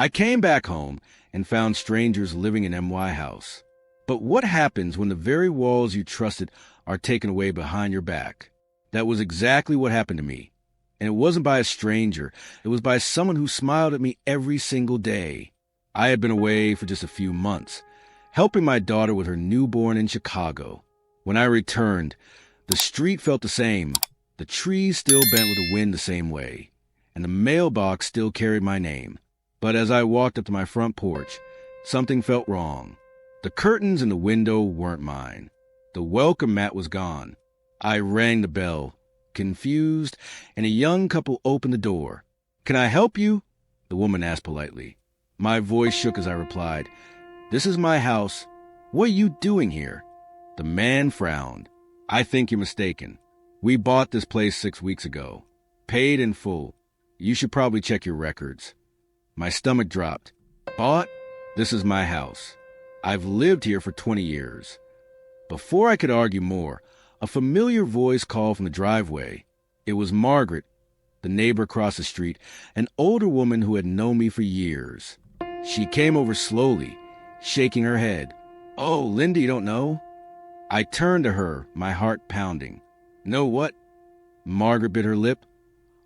I came back home and found strangers living in my house. But what happens when the very walls you trusted are taken away behind your back? That was exactly what happened to me. And it wasn't by a stranger. It was by someone who smiled at me every single day. I had been away for just a few months, helping my daughter with her newborn in Chicago. When I returned, the street felt the same. The trees still bent with the wind the same way, and the mailbox still carried my name. But as I walked up to my front porch, something felt wrong. The curtains in the window weren't mine. The welcome mat was gone. I rang the bell, confused, and a young couple opened the door. "Can I help you?" the woman asked politely. My voice shook as I replied, "This is my house. What are you doing here?" The man frowned. "I think you're mistaken. We bought this place 6 weeks ago. Paid in full. You should probably check your records." My stomach dropped. "Bought? This is my house. I've lived here for 20 years. Before I could argue more, a familiar voice called from the driveway. It was Margaret, the neighbor across the street, an older woman who had known me for years. She came over slowly, shaking her head. "Oh, Linda, you don't know?" I turned to her, my heart pounding. "Know what?" Margaret bit her lip,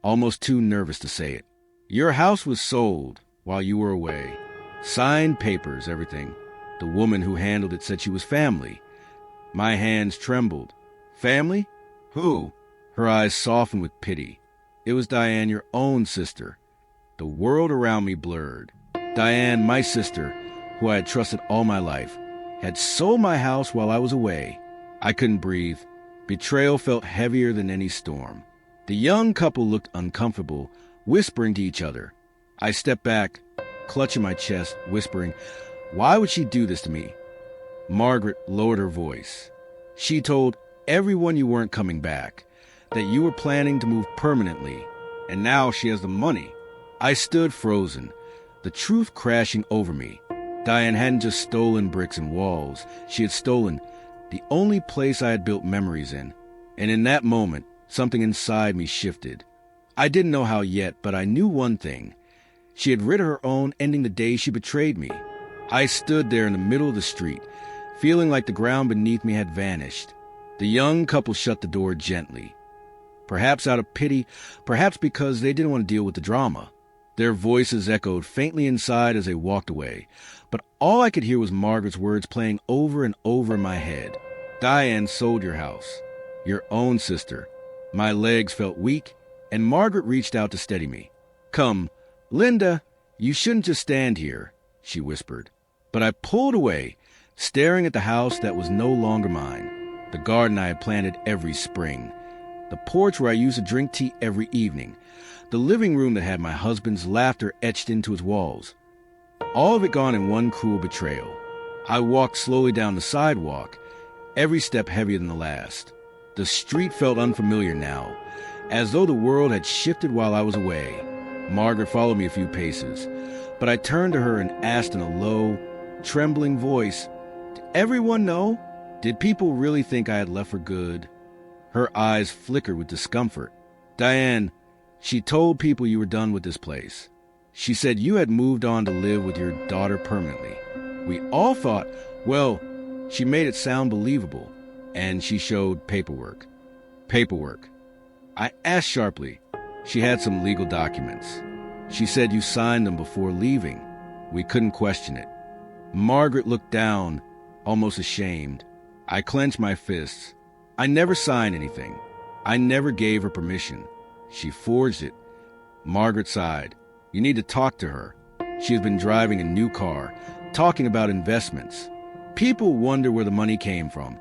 almost too nervous to say it. "Your house was sold while you were away. Signed papers, everything. The woman who handled it said she was family." My hands trembled. "Family? Who?" Her eyes softened with pity. "It was Diane, your own sister." The world around me blurred. Diane, my sister, who I had trusted all my life, had sold my house while I was away. I couldn't breathe. Betrayal felt heavier than any storm. The young couple looked uncomfortable, whispering to each other. I stepped back, clutching my chest, whispering, "Why would she do this to me?" Margaret lowered her voice. "She told everyone you weren't coming back, that you were planning to move permanently, and now she has the money." I stood frozen, the truth crashing over me. Diane hadn't just stolen bricks and walls. She had stolen the only place I had built memories in. And in that moment, something inside me shifted. I didn't know how yet, but I knew one thing. She had rid her own, ending the day she betrayed me. I stood there in the middle of the street, feeling like the ground beneath me had vanished. The young couple shut the door gently. Perhaps out of pity, perhaps because they didn't want to deal with the drama. Their voices echoed faintly inside as they walked away, but all I could hear was Margaret's words playing over and over in my head. "Diane sold your house. Your own sister." My legs felt weak, and Margaret reached out to steady me. "Come, Linda, you shouldn't just stand here," she whispered. But I pulled away, staring at the house that was no longer mine, the garden I had planted every spring, the porch where I used to drink tea every evening, the living room that had my husband's laughter etched into its walls. All of it gone in one cruel betrayal. I walked slowly down the sidewalk, every step heavier than the last. The street felt unfamiliar now, as though the world had shifted while I was away. Margaret followed me a few paces, but I turned to her and asked in a low, trembling voice, "Did everyone know? Did people really think I had left for good?" Her eyes flickered with discomfort. "Diane, she told people you were done with this place. She said you had moved on to live with your daughter permanently. We all thought, well, she made it sound believable, and she showed paperwork." "Paperwork?" I asked sharply. "She had some legal documents. She said you signed them before leaving. We couldn't question it." Margaret looked down, almost ashamed. I clenched my fists. "I never signed anything. I never gave her permission. She forged it." Margaret sighed. "You need to talk to her. She has been driving a new car, talking about investments. People wonder where the money came from,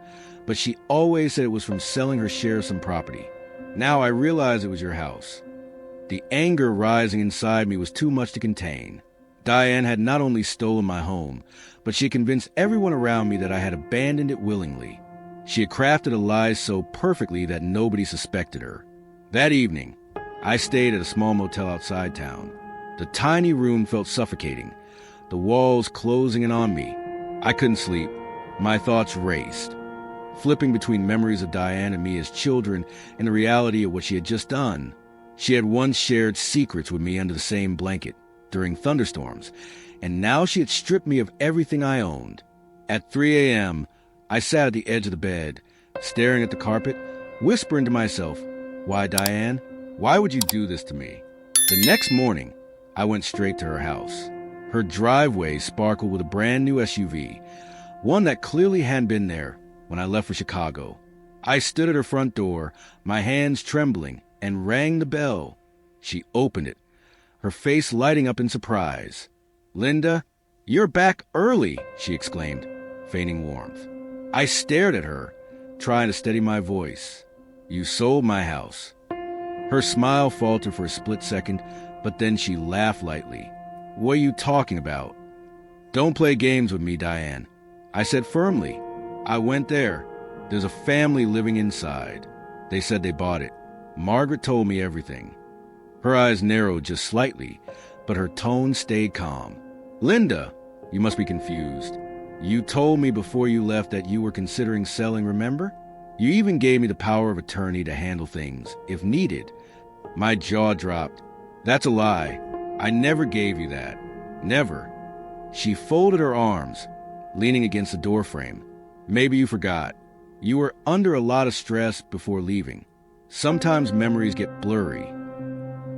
but she always said it was from selling her share of some property. Now I realize it was your house." The anger rising inside me was too much to contain. Diane had not only stolen my home, but she convinced everyone around me that I had abandoned it willingly. She had crafted a lie so perfectly that nobody suspected her. That evening, I stayed at a small motel outside town. The tiny room felt suffocating, the walls closing in on me. I couldn't sleep. My thoughts raced, flipping between memories of Diane and me as children and the reality of what she had just done. She had once shared secrets with me under the same blanket, during thunderstorms, and now she had stripped me of everything I owned. At 3 a.m., I sat at the edge of the bed, staring at the carpet, whispering to myself, "Why, Diane? Why would you do this to me?" The next morning, I went straight to her house. Her driveway sparkled with a brand new SUV, one that clearly hadn't been there when I left for Chicago. I stood at her front door, my hands trembling, and rang the bell. She opened it, her face lighting up in surprise. "Linda, you're back early," she exclaimed, feigning warmth. I stared at her, trying to steady my voice. "You sold my house." Her smile faltered for a split second, but then she laughed lightly. "What are you talking about?" "Don't play games with me, Diane," I said firmly. "I went there. There's a family living inside. They said they bought it. Margaret told me everything." Her eyes narrowed just slightly, but her tone stayed calm. "Linda, you must be confused. You told me before you left that you were considering selling, remember? You even gave me the power of attorney to handle things, if needed." My jaw dropped. "That's a lie. I never gave you that. Never." She folded her arms, leaning against the doorframe. "Maybe you forgot. You were under a lot of stress before leaving. Sometimes memories get blurry."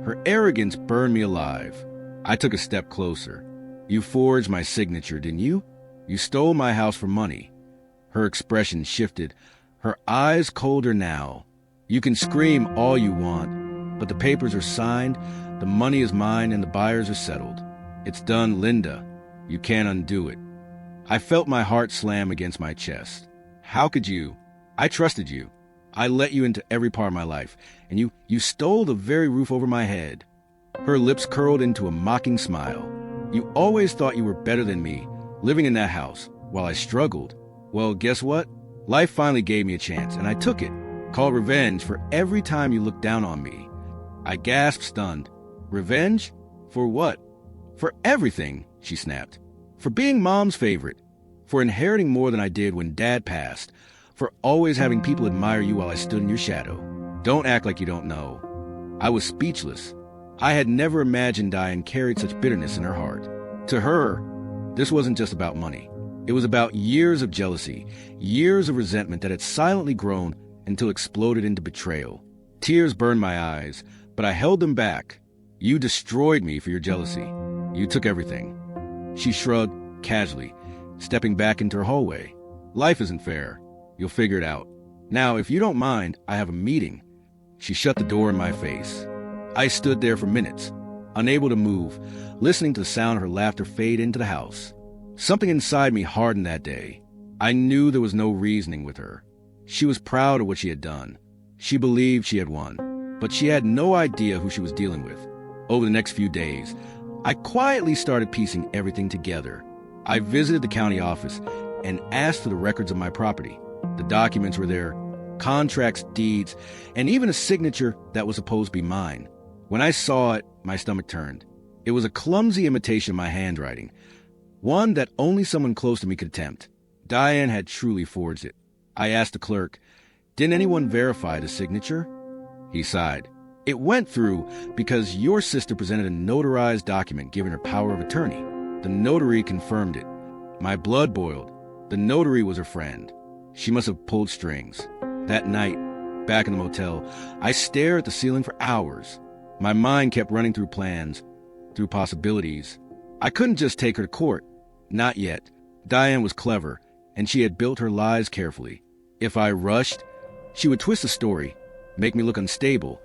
Her arrogance burned me alive. I took a step closer. "You forged my signature, didn't you? You stole my house for money." Her expression shifted, her eyes colder now. "You can scream all you want, but the papers are signed, the money is mine, and the buyers are settled. It's done, Linda. You can't undo it." I felt my heart slam against my chest. "How could you? I trusted you. I let you into every part of my life, and you stole the very roof over my head." Her lips curled into a mocking smile. "You always thought you were better than me, living in that house, while I struggled. Well, guess what? Life finally gave me a chance, and I took it. Called revenge for every time you looked down on me." I gasped, stunned. "Revenge? For what?" "For everything," she snapped. "For being Mom's favorite. For inheriting more than I did when Dad passed. For always having people admire you while I stood in your shadow. Don't act like you don't know." I was speechless. I had never imagined Diane carried such bitterness in her heart. To her, this wasn't just about money. It was about years of jealousy, years of resentment that had silently grown until exploded into betrayal. Tears burned my eyes, but I held them back. "You destroyed me for your jealousy. You took everything." She shrugged, casually, stepping back into her hallway. "Life isn't fair. You'll figure it out. Now, if you don't mind, I have a meeting." She shut the door in my face. I stood there for minutes, unable to move, listening to the sound of her laughter fade into the house. Something inside me hardened that day. I knew there was no reasoning with her. She was proud of what she had done. She believed she had won, but she had no idea who she was dealing with. Over the next few days, I quietly started piecing everything together. I visited the county office and asked for the records of my property. The documents were there, contracts, deeds, and even a signature that was supposed to be mine. When I saw it, my stomach turned. It was a clumsy imitation of my handwriting, one that only someone close to me could attempt. Diane had truly forged it. I asked the clerk, "Didn't anyone verify the signature?" He sighed. "It went through because your sister presented a notarized document giving her power of attorney. The notary confirmed it." My blood boiled. The notary was her friend. She must have pulled strings. That night, back in the motel, I stared at the ceiling for hours. My mind kept running through plans, through possibilities. I couldn't just take her to court. Not yet. Diane was clever, and she had built her lies carefully. If I rushed, she would twist the story, make me look unstable,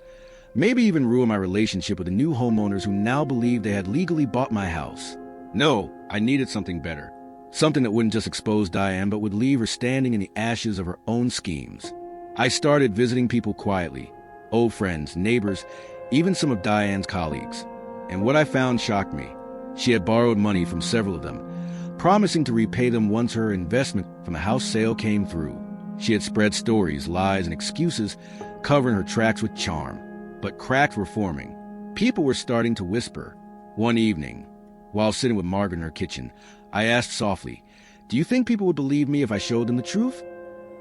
maybe even ruin my relationship with the new homeowners who now believed they had legally bought my house. No, I needed something better. Something that wouldn't just expose Diane, but would leave her standing in the ashes of her own schemes. I started visiting people quietly, old friends, neighbors, even some of Diane's colleagues. And what I found shocked me. She had borrowed money from several of them, promising to repay them once her investment from the house sale came through. She had spread stories, lies, and excuses, covering her tracks with charm. But cracks were forming. People were starting to whisper. One evening, while sitting with Margaret in her kitchen, I asked softly, "Do you think people would believe me if I showed them the truth?"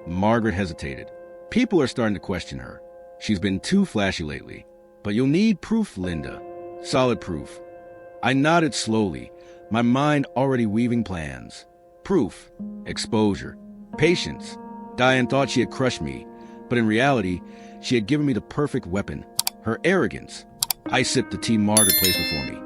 Margaret hesitated. "People are starting to question her. She's been too flashy lately. But you'll need proof, Linda. Solid proof." I nodded slowly, my mind already weaving plans. Proof, exposure, patience. Diane thought she had crushed me, but in reality, she had given me the perfect weapon, her arrogance. I sipped the tea Margaret placed before me,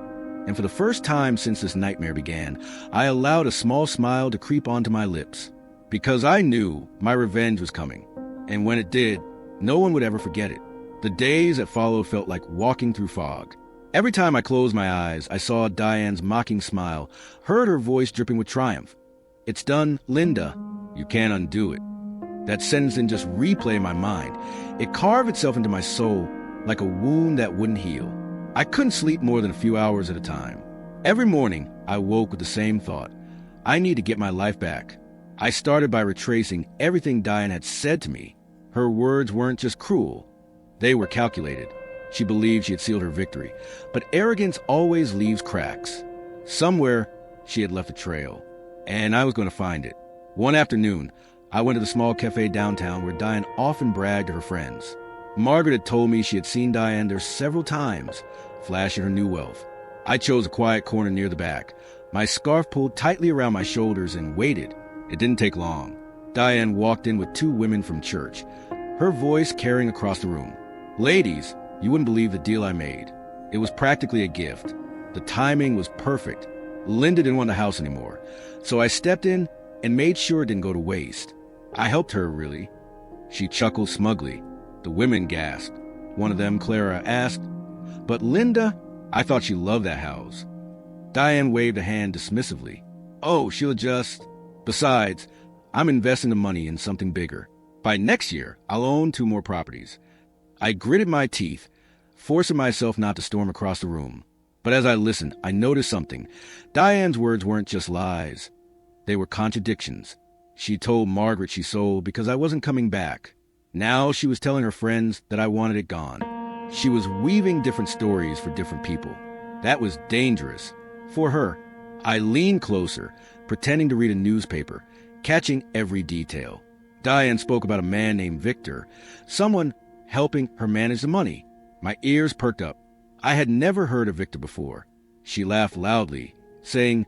and for the first time since this nightmare began, I allowed a small smile to creep onto my lips, because I knew my revenge was coming, and when it did, no one would ever forget it. The days that followed felt like walking through fog. Every time I closed my eyes, I saw Diane's mocking smile, heard her voice dripping with triumph. "It's done, Linda. You can't undo it." That sentence didn't just replay in my mind. It carved itself into my soul like a wound that wouldn't heal. I couldn't sleep more than a few hours at a time. Every morning, I woke with the same thought. I need to get my life back. I started by retracing everything Diane had said to me. Her words weren't just cruel. They were calculated. She believed she had sealed her victory. But arrogance always leaves cracks. Somewhere, she had left a trail. And I was going to find it. One afternoon, I went to the small cafe downtown where Diane often bragged to her friends. Margaret had told me she had seen Diane there several times, flashing her new wealth. I chose a quiet corner near the back, my scarf pulled tightly around my shoulders, and waited. It didn't take long. Diane walked in with two women from church, her voice carrying across the room. "Ladies, you wouldn't believe the deal I made. It was practically a gift. The timing was perfect. Linda didn't want the house anymore, so I stepped in and made sure it didn't go to waste. I helped her, really." She chuckled smugly. The women gasped. One of them, Clara, asked, "But Linda, I thought she loved that house." Diane waved a hand dismissively. "Oh, she'll just... Besides, I'm investing the money in something bigger. By next year, I'll own 2 more properties." I gritted my teeth, forcing myself not to storm across the room. But as I listened, I noticed something. Diane's words weren't just lies. They were contradictions. She told Margaret she sold because I wasn't coming back. Now she was telling her friends that I wanted it gone. She was weaving different stories for different people. That was dangerous. For her. I leaned closer, pretending to read a newspaper, catching every detail. Diane spoke about a man named Victor, someone helping her manage the money. My ears perked up. I had never heard of Victor before. She laughed loudly, saying,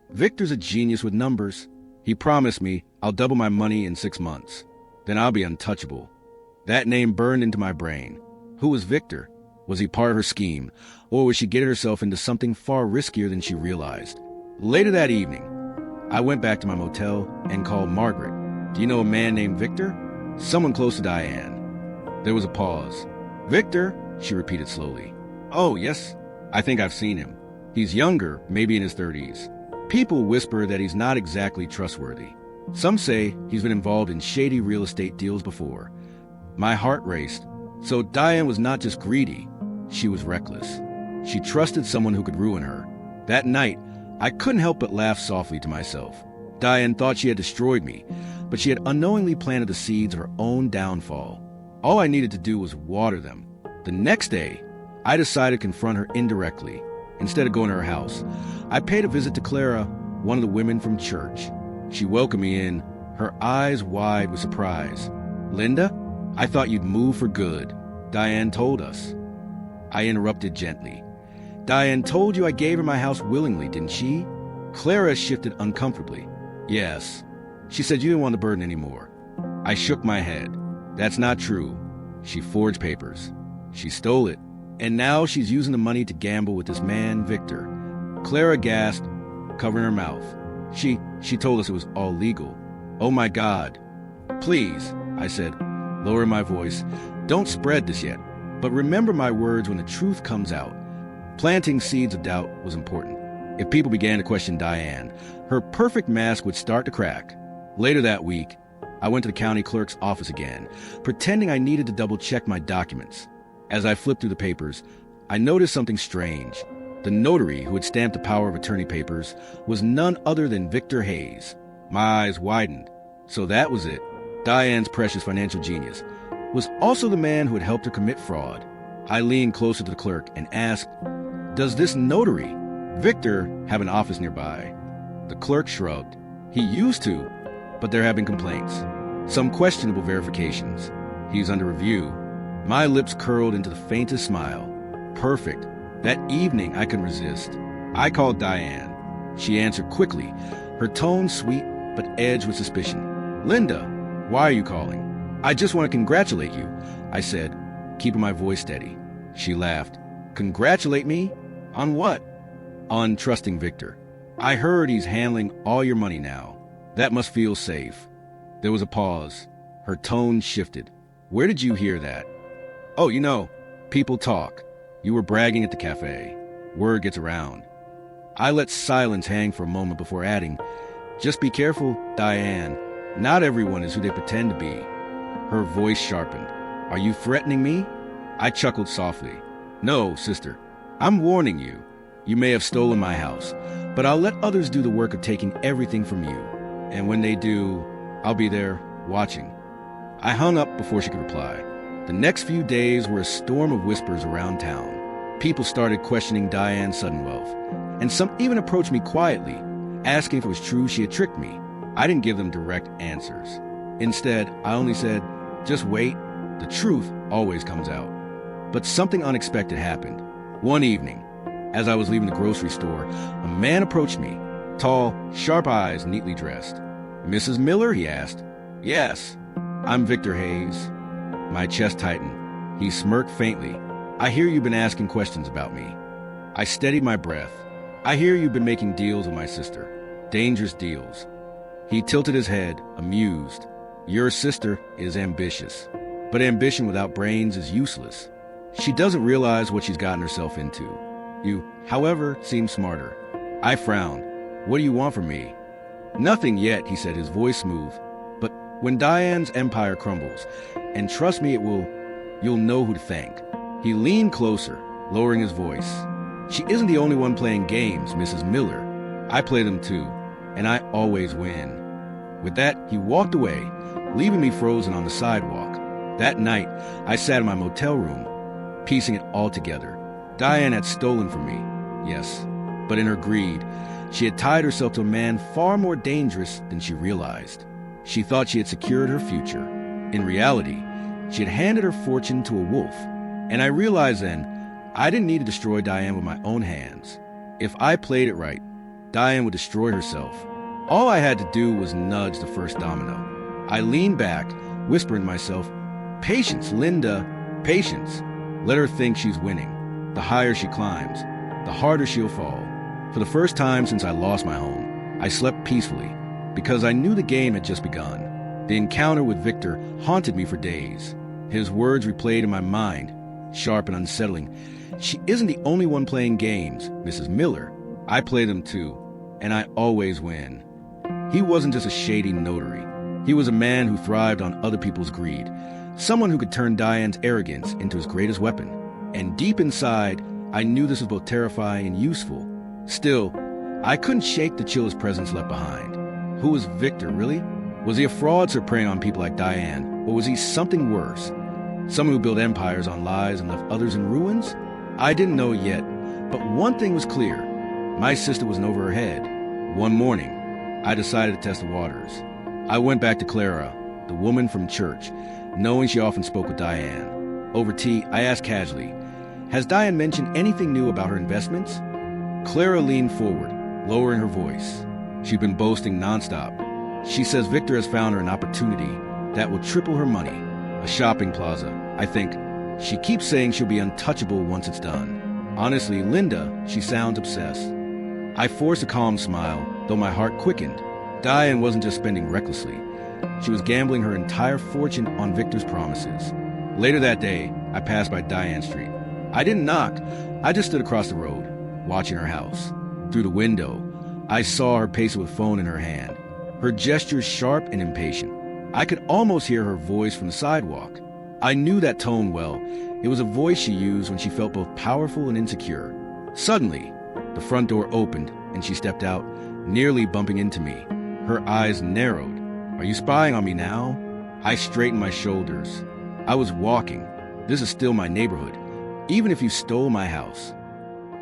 "Victor's a genius with numbers. He promised me I'll double my money in 6 months. Then I'll be untouchable." That name burned into my brain. Who was Victor? Was he part of her scheme, or was she getting herself into something far riskier than she realized? Later that evening, I went back to my motel and called Margaret. "Do you know a man named Victor?" "Someone close to Diane." There was a pause. "Victor," she repeated slowly. "Oh, yes, I think I've seen him. He's younger, maybe in his 30s. People whisper that he's not exactly trustworthy. Some say he's been involved in shady real estate deals before." My heart raced. So Diane was not just greedy, she was reckless. She trusted someone who could ruin her. That night, I couldn't help but laugh softly to myself. Diane thought she had destroyed me, but she had unknowingly planted the seeds of her own downfall. All I needed to do was water them. The next day, I decided to confront her indirectly. Instead of going to her house, I paid a visit to Clara, one of the women from church. She welcomed me in, her eyes wide with surprise. "Linda, I thought you'd move for good. Diane told us." I interrupted gently. "Diane told you I gave her my house willingly, didn't she?" Clara shifted uncomfortably. "Yes. She said you didn't want the burden anymore." I shook my head. "That's not true. She forged papers. She stole it. And now she's using the money to gamble with this man, Victor." Clara gasped, covering her mouth. She told us it was all legal." "Oh my God." "Please," I said, lowering my voice, "don't spread this yet. But remember my words when the truth comes out." Planting seeds of doubt was important. If people began to question Diane, her perfect mask would start to crack. Later that week, I went to the county clerk's office again, pretending I needed to double-check my documents. As I flipped through the papers, I noticed something strange. The notary who had stamped the power of attorney papers was none other than Victor Hayes. My eyes widened. So that was it. Diane's precious financial genius was also the man who had helped her commit fraud. I leaned closer to the clerk and asked, "Does this notary, Victor, have an office nearby?" The clerk shrugged. "He used to, but there have been complaints. Some questionable verifications. He's under review." My lips curled into the faintest smile. Perfect. That evening I could resist. I called Diane. She answered quickly, her tone sweet but edged with suspicion. Linda, why are you calling? I just want to congratulate you, I said, keeping my voice steady. She laughed. Congratulate me? On what? On trusting Victor. I heard he's handling all your money now. That must feel safe. There was a pause. Her tone shifted. Where did you hear that? Oh, people talk. You were bragging at the cafe. Word gets around. I let silence hang for a moment before adding, just be careful, Diane. Not everyone is who they pretend to be. Her voice sharpened. Are you threatening me? I chuckled softly. No, sister. I'm warning you. You may have stolen my house, but I'll let others do the work of taking everything from you. And when they do, I'll be there, watching. I hung up before she could reply. The next few days were a storm of whispers around town. People started questioning Diane's sudden wealth, and some even approached me quietly, asking if it was true she had tricked me. I didn't give them direct answers. Instead, I only said, just wait, the truth always comes out. But something unexpected happened. One evening, as I was leaving the grocery store, a man approached me, tall, sharp eyes, neatly dressed. Mrs. Miller, he asked. Yes, I'm Victor Hayes. My chest tightened. He smirked faintly. I hear you've been asking questions about me. I steadied my breath. I hear you've been making deals with my sister. Dangerous deals. He tilted his head, amused. Your sister is ambitious. But ambition without brains is useless. She doesn't realize what she's gotten herself into. You, however, seem smarter. I frowned. What do you want from me? Nothing yet, he said, his voice smooth. But when Diane's empire crumbles, and trust me, you'll know who to thank. He leaned closer, lowering his voice. She isn't the only one playing games, Mrs. Miller. I play them too, and I always win. With that, he walked away, leaving me frozen on the sidewalk. That night, I sat in my motel room, piecing it all together. Diane had stolen from me, yes, but in her greed, she had tied herself to a man far more dangerous than she realized. She thought she had secured her future. In reality, she had handed her fortune to a wolf. And I realized then, I didn't need to destroy Diane with my own hands. If I played it right, Diane would destroy herself. All I had to do was nudge the first domino. I leaned back, whispering to myself, patience, Linda, patience. Let her think she's winning. The higher she climbs, the harder she'll fall. For the first time since I lost my home, I slept peacefully because I knew the game had just begun. The encounter with Victor haunted me for days. His words replayed in my mind, sharp and unsettling. She isn't the only one playing games, Mrs. Miller. I play them too, and I always win. He wasn't just a shady notary. He was a man who thrived on other people's greed, someone who could turn Diane's arrogance into his greatest weapon. And deep inside, I knew this was both terrifying and useful. Still, I couldn't shake the chill his presence left behind. Who was Victor, really? Was he a fraudster preying on people like Diane, or was he something worse? Someone who built empires on lies and left others in ruins? I didn't know yet, but one thing was clear. My sister wasn't over her head. One morning, I decided to test the waters. I went back to Clara, the woman from church, knowing she often spoke with Diane. Over tea, I asked casually, has Diane mentioned anything new about her investments? Clara leaned forward, lowering her voice. She'd been boasting nonstop. She says Victor has found her an opportunity that will triple her money. A shopping plaza, I think. She keeps saying she'll be untouchable once it's done. Honestly, Linda, she sounds obsessed. I forced a calm smile, though my heart quickened. Diane wasn't just spending recklessly. She was gambling her entire fortune on Victor's promises. Later that day, I passed by Diane Street. I didn't knock. I just stood across the road, watching her house. Through the window, I saw her pacing with phone in her hand, her gestures sharp and impatient. I could almost hear her voice from the sidewalk. I knew that tone well. It was a voice she used when she felt both powerful and insecure. Suddenly, the front door opened and she stepped out, nearly bumping into me. Her eyes narrowed. Are you spying on me now? I straightened my shoulders. I was walking. This is still my neighborhood, even if you stole my house.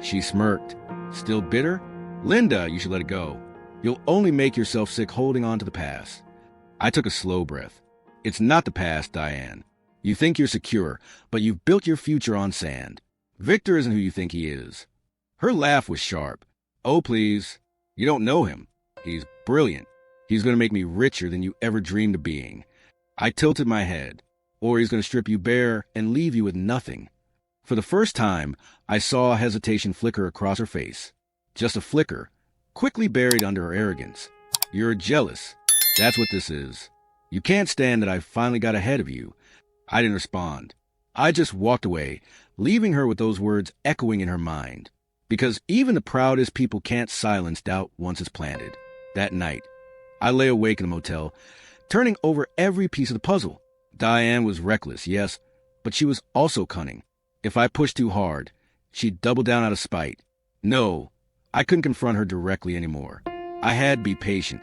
She smirked. Still bitter? Linda, you should let it go. You'll only make yourself sick holding on to the past. I took a slow breath. It's not the past, Diane. You think you're secure, but you've built your future on sand. Victor isn't who you think he is. Her laugh was sharp. Oh, please. You don't know him. He's brilliant. He's going to make me richer than you ever dreamed of being. I tilted my head. Or he's going to strip you bare and leave you with nothing. For the first time, I saw hesitation flicker across her face. Just a flicker, quickly buried under her arrogance. You're jealous. That's what this is. You can't stand that I finally got ahead of you. I didn't respond. I just walked away, leaving her with those words echoing in her mind. Because even the proudest people can't silence doubt once it's planted. That night, I lay awake in the motel, turning over every piece of the puzzle. Diane was reckless, yes, but she was also cunning. If I pushed too hard, she'd double down out of spite. No, I couldn't confront her directly anymore. I had to be patient.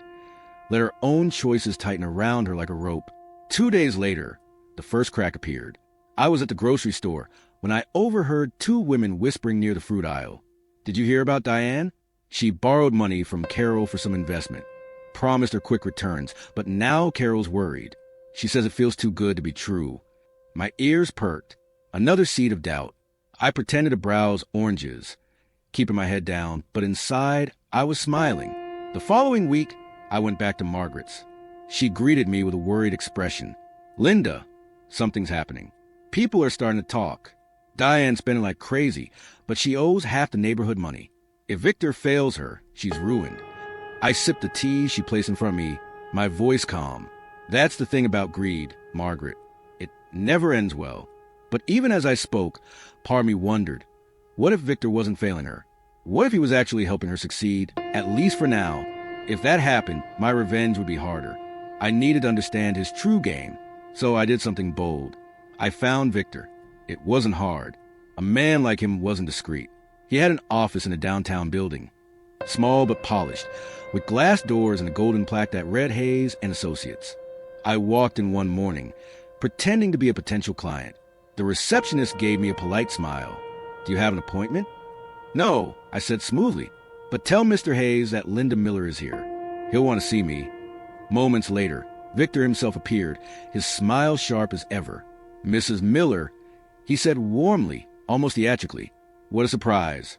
Let her own choices tighten around her like a rope. 2 days later, the first crack appeared. I was at the grocery store when I overheard 2 women whispering near the fruit aisle. Did you hear about Diane? She borrowed money from Carol for some investment. Promised her quick returns, but now Carol's worried. She says it feels too good to be true. My ears perked. Another seed of doubt. I pretended to browse oranges, keeping my head down, but inside, I was smiling. The following week, I went back to Margaret's. She greeted me with a worried expression. Linda, something's happening. People are starting to talk. Diane's spending like crazy, but she owes half the neighborhood money. If Victor fails her, she's ruined. I sipped the tea she placed in front of me, my voice calm. That's the thing about greed, Margaret. It never ends well. But even as I spoke, part of me wondered, what if Victor wasn't failing her? What if he was actually helping her succeed, at least for now? If that happened, my revenge would be harder. I needed to understand his true game, so I did something bold. I found Victor. It wasn't hard. A man like him wasn't discreet. He had an office in a downtown building, small but polished, with glass doors and a golden plaque that read Hayes and Associates. I walked in one morning, pretending to be a potential client. The receptionist gave me a polite smile. Do you have an appointment? No, I said smoothly. But tell Mr. Hayes that Linda Miller is here. He'll want to see me. Moments later, Victor himself appeared, his smile sharp as ever. Mrs. Miller, he said warmly, almost theatrically. What a surprise.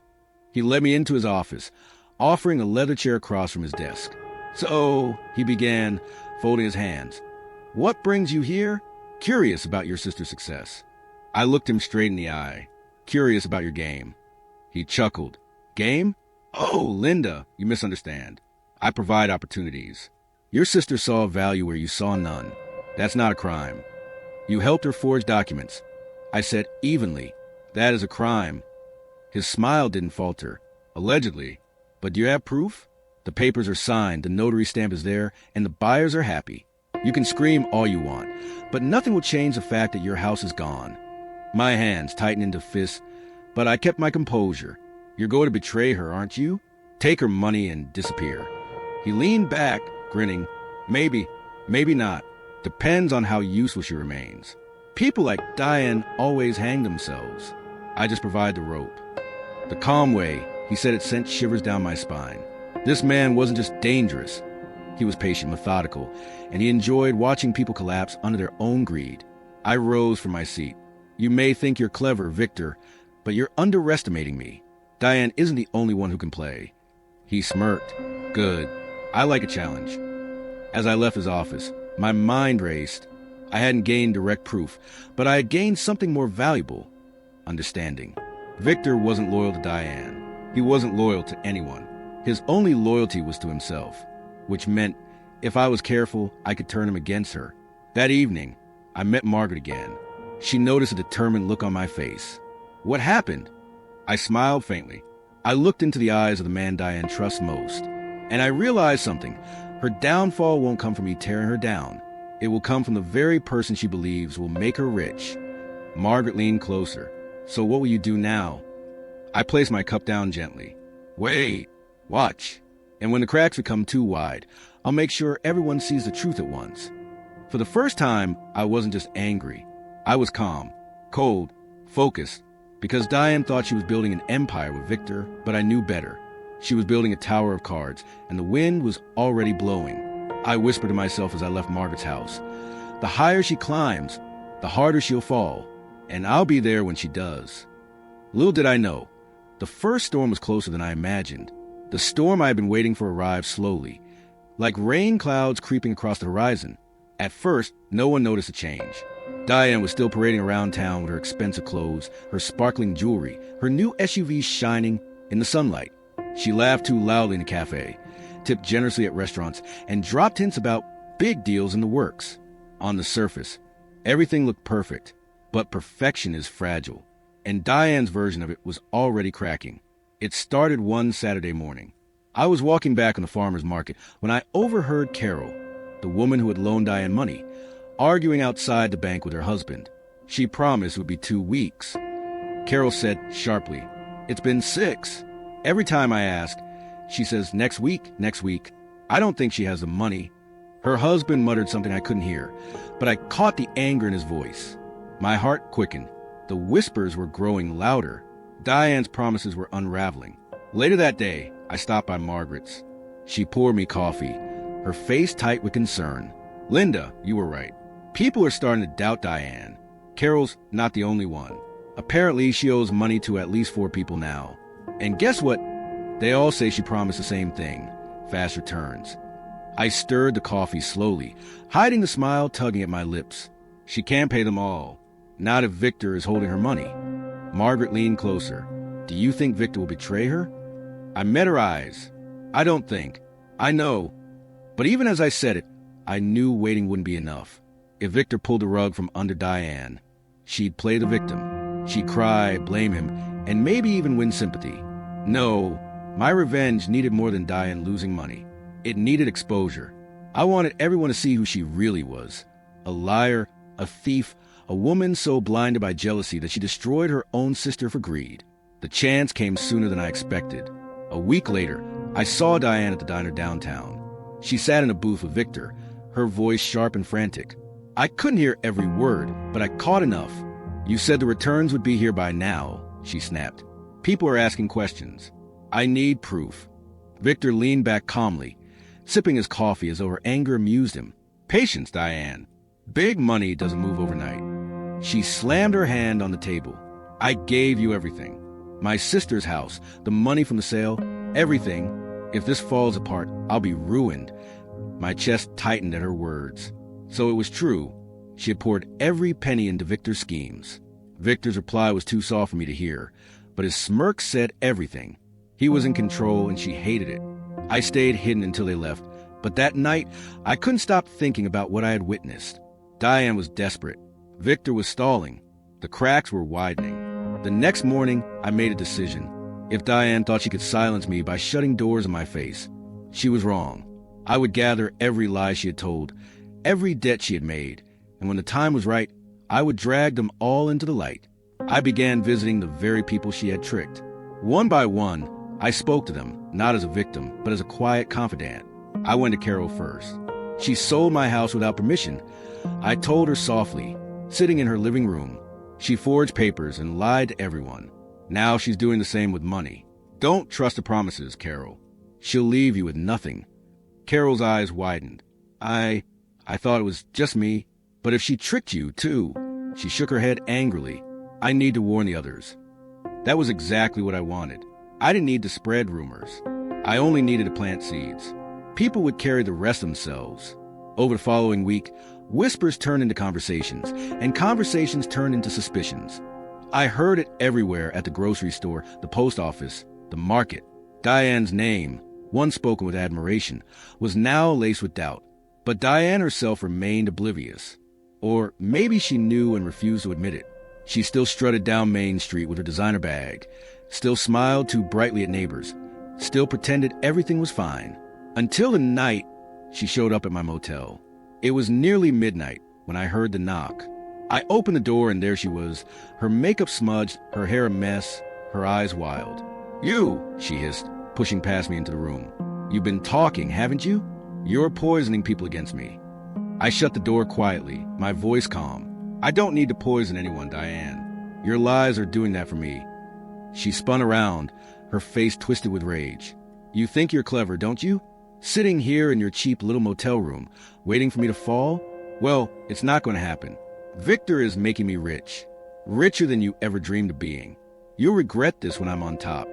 He led me into his office, offering a leather chair across from his desk. So, he began, folding his hands. What brings you here? Curious about your sister's success. I looked him straight in the eye. Curious about your game. He chuckled. Game? Oh, Linda, you misunderstand. I provide opportunities. Your sister saw value where you saw none. That's not a crime. You helped her forge documents. I said evenly. That is a crime. His smile didn't falter. Allegedly. But do you have proof? The papers are signed, the notary stamp is there, and the buyers are happy. You can scream all you want, but nothing will change the fact that your house is gone. My hands tightened into fists, but I kept my composure. You're going to betray her, aren't you? Take her money and disappear. He leaned back, grinning. Maybe, maybe not. Depends on how useful she remains. People like Diane always hang themselves. I just provide the rope. The calm way, he said, it sent shivers down my spine. This man wasn't just dangerous. He was patient, methodical, and he enjoyed watching people collapse under their own greed. I rose from my seat. You may think you're clever, Victor, but you're underestimating me. Diane isn't the only one who can play. He smirked. Good. I like a challenge. As I left his office, my mind raced. I hadn't gained direct proof, but I had gained something more valuable. Understanding. Victor wasn't loyal to Diane. He wasn't loyal to anyone. His only loyalty was to himself, which meant if I was careful, I could turn him against her. That evening, I met Margaret again. She noticed a determined look on my face. What happened? I smiled faintly. I looked into the eyes of the man Diane trusts most, and I realized something. Her downfall won't come from me tearing her down. It will come from the very person she believes will make her rich. Margaret leaned closer. So what will you do now? I placed my cup down gently. Wait. Watch. And when the cracks become too wide, I'll make sure everyone sees the truth at once. For the first time, I wasn't just angry. I was calm, cold, focused, because Diane thought she was building an empire with Victor, but I knew better. She was building a tower of cards, and the wind was already blowing. I whispered to myself as I left Margaret's house. The higher she climbs, the harder she'll fall, and I'll be there when she does. Little did I know, the first storm was closer than I imagined. The storm I had been waiting for arrived slowly, like rain clouds creeping across the horizon. At first, no one noticed a change. Diane was still parading around town with her expensive clothes, her sparkling jewelry, her new SUV shining in the sunlight. She laughed too loudly in a cafe, tipped generously at restaurants, and dropped hints about big deals in the works. On the surface, everything looked perfect, but perfection is fragile, and Diane's version of it was already cracking. It started one Saturday morning. I was walking back on the farmer's market when I overheard Carol, the woman who had loaned Diane money, arguing outside the bank with her husband. She promised it would be 2 weeks. Carol said sharply, "It's been 6. Every time I ask, she says, next week, next week. I don't think she has the money." Her husband muttered something I couldn't hear, but I caught the anger in his voice. My heart quickened. The whispers were growing louder. Diane's promises were unraveling. Later that day, I stopped by Margaret's. She poured me coffee, her face tight with concern. "Linda, you were right. People are starting to doubt Diane. Carol's not the only one. Apparently, she owes money to at least 4 people now. And guess what? They all say she promised the same thing, fast returns." I stirred the coffee slowly, hiding the smile tugging at my lips. She can't pay them all. Not if Victor is holding her money. Margaret leaned closer. "Do you think Victor will betray her?" I met her eyes. "I don't think. I know." But even as I said it, I knew waiting wouldn't be enough. If Victor pulled the rug from under Diane, she'd play the victim. She'd cry, blame him, and maybe even win sympathy. No, my revenge needed more than Diane losing money. It needed exposure. I wanted everyone to see who she really was. A liar, a thief, a woman so blinded by jealousy that she destroyed her own sister for greed. The chance came sooner than I expected. A week later, I saw Diane at the diner downtown. She sat in a booth with Victor, her voice sharp and frantic. I couldn't hear every word, but I caught enough. "You said the returns would be here by now," she snapped. "People are asking questions. I need proof." Victor leaned back calmly, sipping his coffee as though her anger amused him. "Patience, Diane. Big money doesn't move overnight." She slammed her hand on the table. "I gave you everything. My sister's house, the money from the sale, everything. If this falls apart, I'll be ruined." My chest tightened at her words. So it was true. She had poured every penny into Victor's schemes. Victor's reply was too soft for me to hear, but his smirk said everything. He was in control and she hated it. I stayed hidden until they left, but that night, I couldn't stop thinking about what I had witnessed. Diane was desperate. Victor was stalling. The cracks were widening. The next morning, I made a decision. If Diane thought she could silence me by shutting doors in my face, she was wrong. I would gather every lie she had told, every debt she had made, and when the time was right, I would drag them all into the light. I began visiting the very people she had tricked. One by one, I spoke to them, not as a victim, but as a quiet confidant. I went to Carol first. She sold my house without permission. I told her softly, sitting in her living room. She forged papers and lied to everyone. Now she's doing the same with money. Don't trust the promises, Carol. She'll leave you with nothing. Carol's eyes widened. I thought it was just me. But if she tricked you, too. She shook her head angrily. I need to warn the others. That was exactly what I wanted. I didn't need to spread rumors. I only needed to plant seeds. People would carry the rest themselves. Over the following week, whispers turned into conversations, and conversations turned into suspicions. I heard it everywhere at the grocery store, the post office, the market. Diane's name, once spoken with admiration, was now laced with doubt. But Diane herself remained oblivious. Or maybe she knew and refused to admit it. She still strutted down Main Street with her designer bag, still smiled too brightly at neighbors, still pretended everything was fine. Until the night she showed up at my motel. It was nearly midnight when I heard the knock. I opened the door and there she was, her makeup smudged, her hair a mess, her eyes wild. "You," she hissed, pushing past me into the room. "You've been talking, haven't you? You're poisoning people against me." I shut the door quietly, my voice calm. "I don't need to poison anyone, Diane. Your lies are doing that for me." She spun around, her face twisted with rage. "You think you're clever, don't you? Sitting here in your cheap little motel room, waiting for me to fall? Well, it's not going to happen. Victor is making me rich. Richer than you ever dreamed of being. You'll regret this when I'm on top."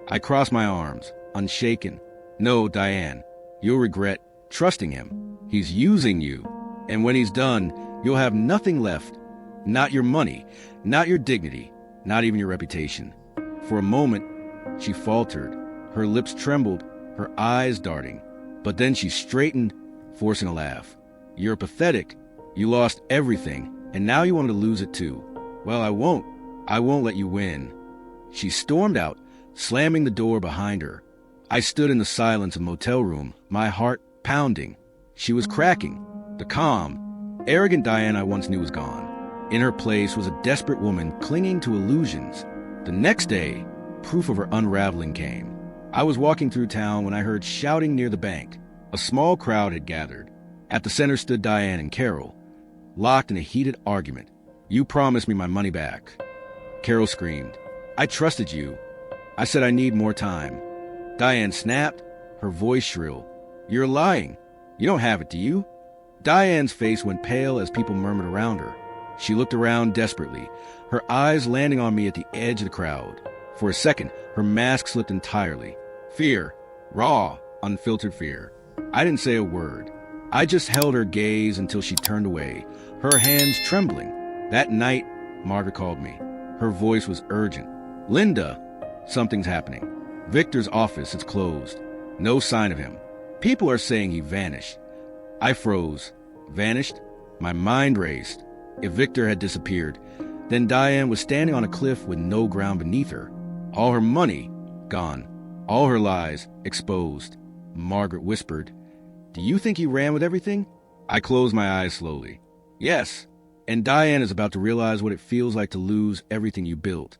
I crossed my arms. unshaken. No, Diane, you'll regret trusting him. He's using you. And when he's done, you'll have nothing left. Not your money, not your dignity, not even your reputation. For a moment, she faltered. Her lips trembled, her eyes darting. But then she straightened, forcing a laugh. You're pathetic. You lost everything, and now you want to lose it too. Well, I won't. I won't let you win. She stormed out, slamming the door behind her. I stood in the silence of the motel room, my heart pounding. She was cracking. The calm, arrogant Diane I once knew was gone. In her place was a desperate woman clinging to illusions. The next day, proof of her unraveling came. I was walking through town when I heard shouting near the bank. A small crowd had gathered. At the center stood Diane and Carol, locked in a heated argument. You promised me my money back. Carol screamed. I trusted you. I said I need more time. Diane snapped, her voice shrill. You're lying. You don't have it, do you? Diane's face went pale as people murmured around her. She looked around desperately, her eyes landing on me at the edge of the crowd. For a second, her mask slipped entirely. Fear. Raw, unfiltered fear. I didn't say a word. I just held her gaze until she turned away, her hands trembling. That night, Margaret called me. Her voice was urgent. Linda, something's happening. Victor's office is closed. No sign of him. People are saying he vanished. I froze. Vanished? My mind raced. If Victor had disappeared, then Diane was standing on a cliff with no ground beneath her. All her money, gone. All her lies, exposed. Margaret whispered, Do you think he ran with everything? I closed my eyes slowly. Yes. And Diane is about to realize what it feels like to lose everything you built.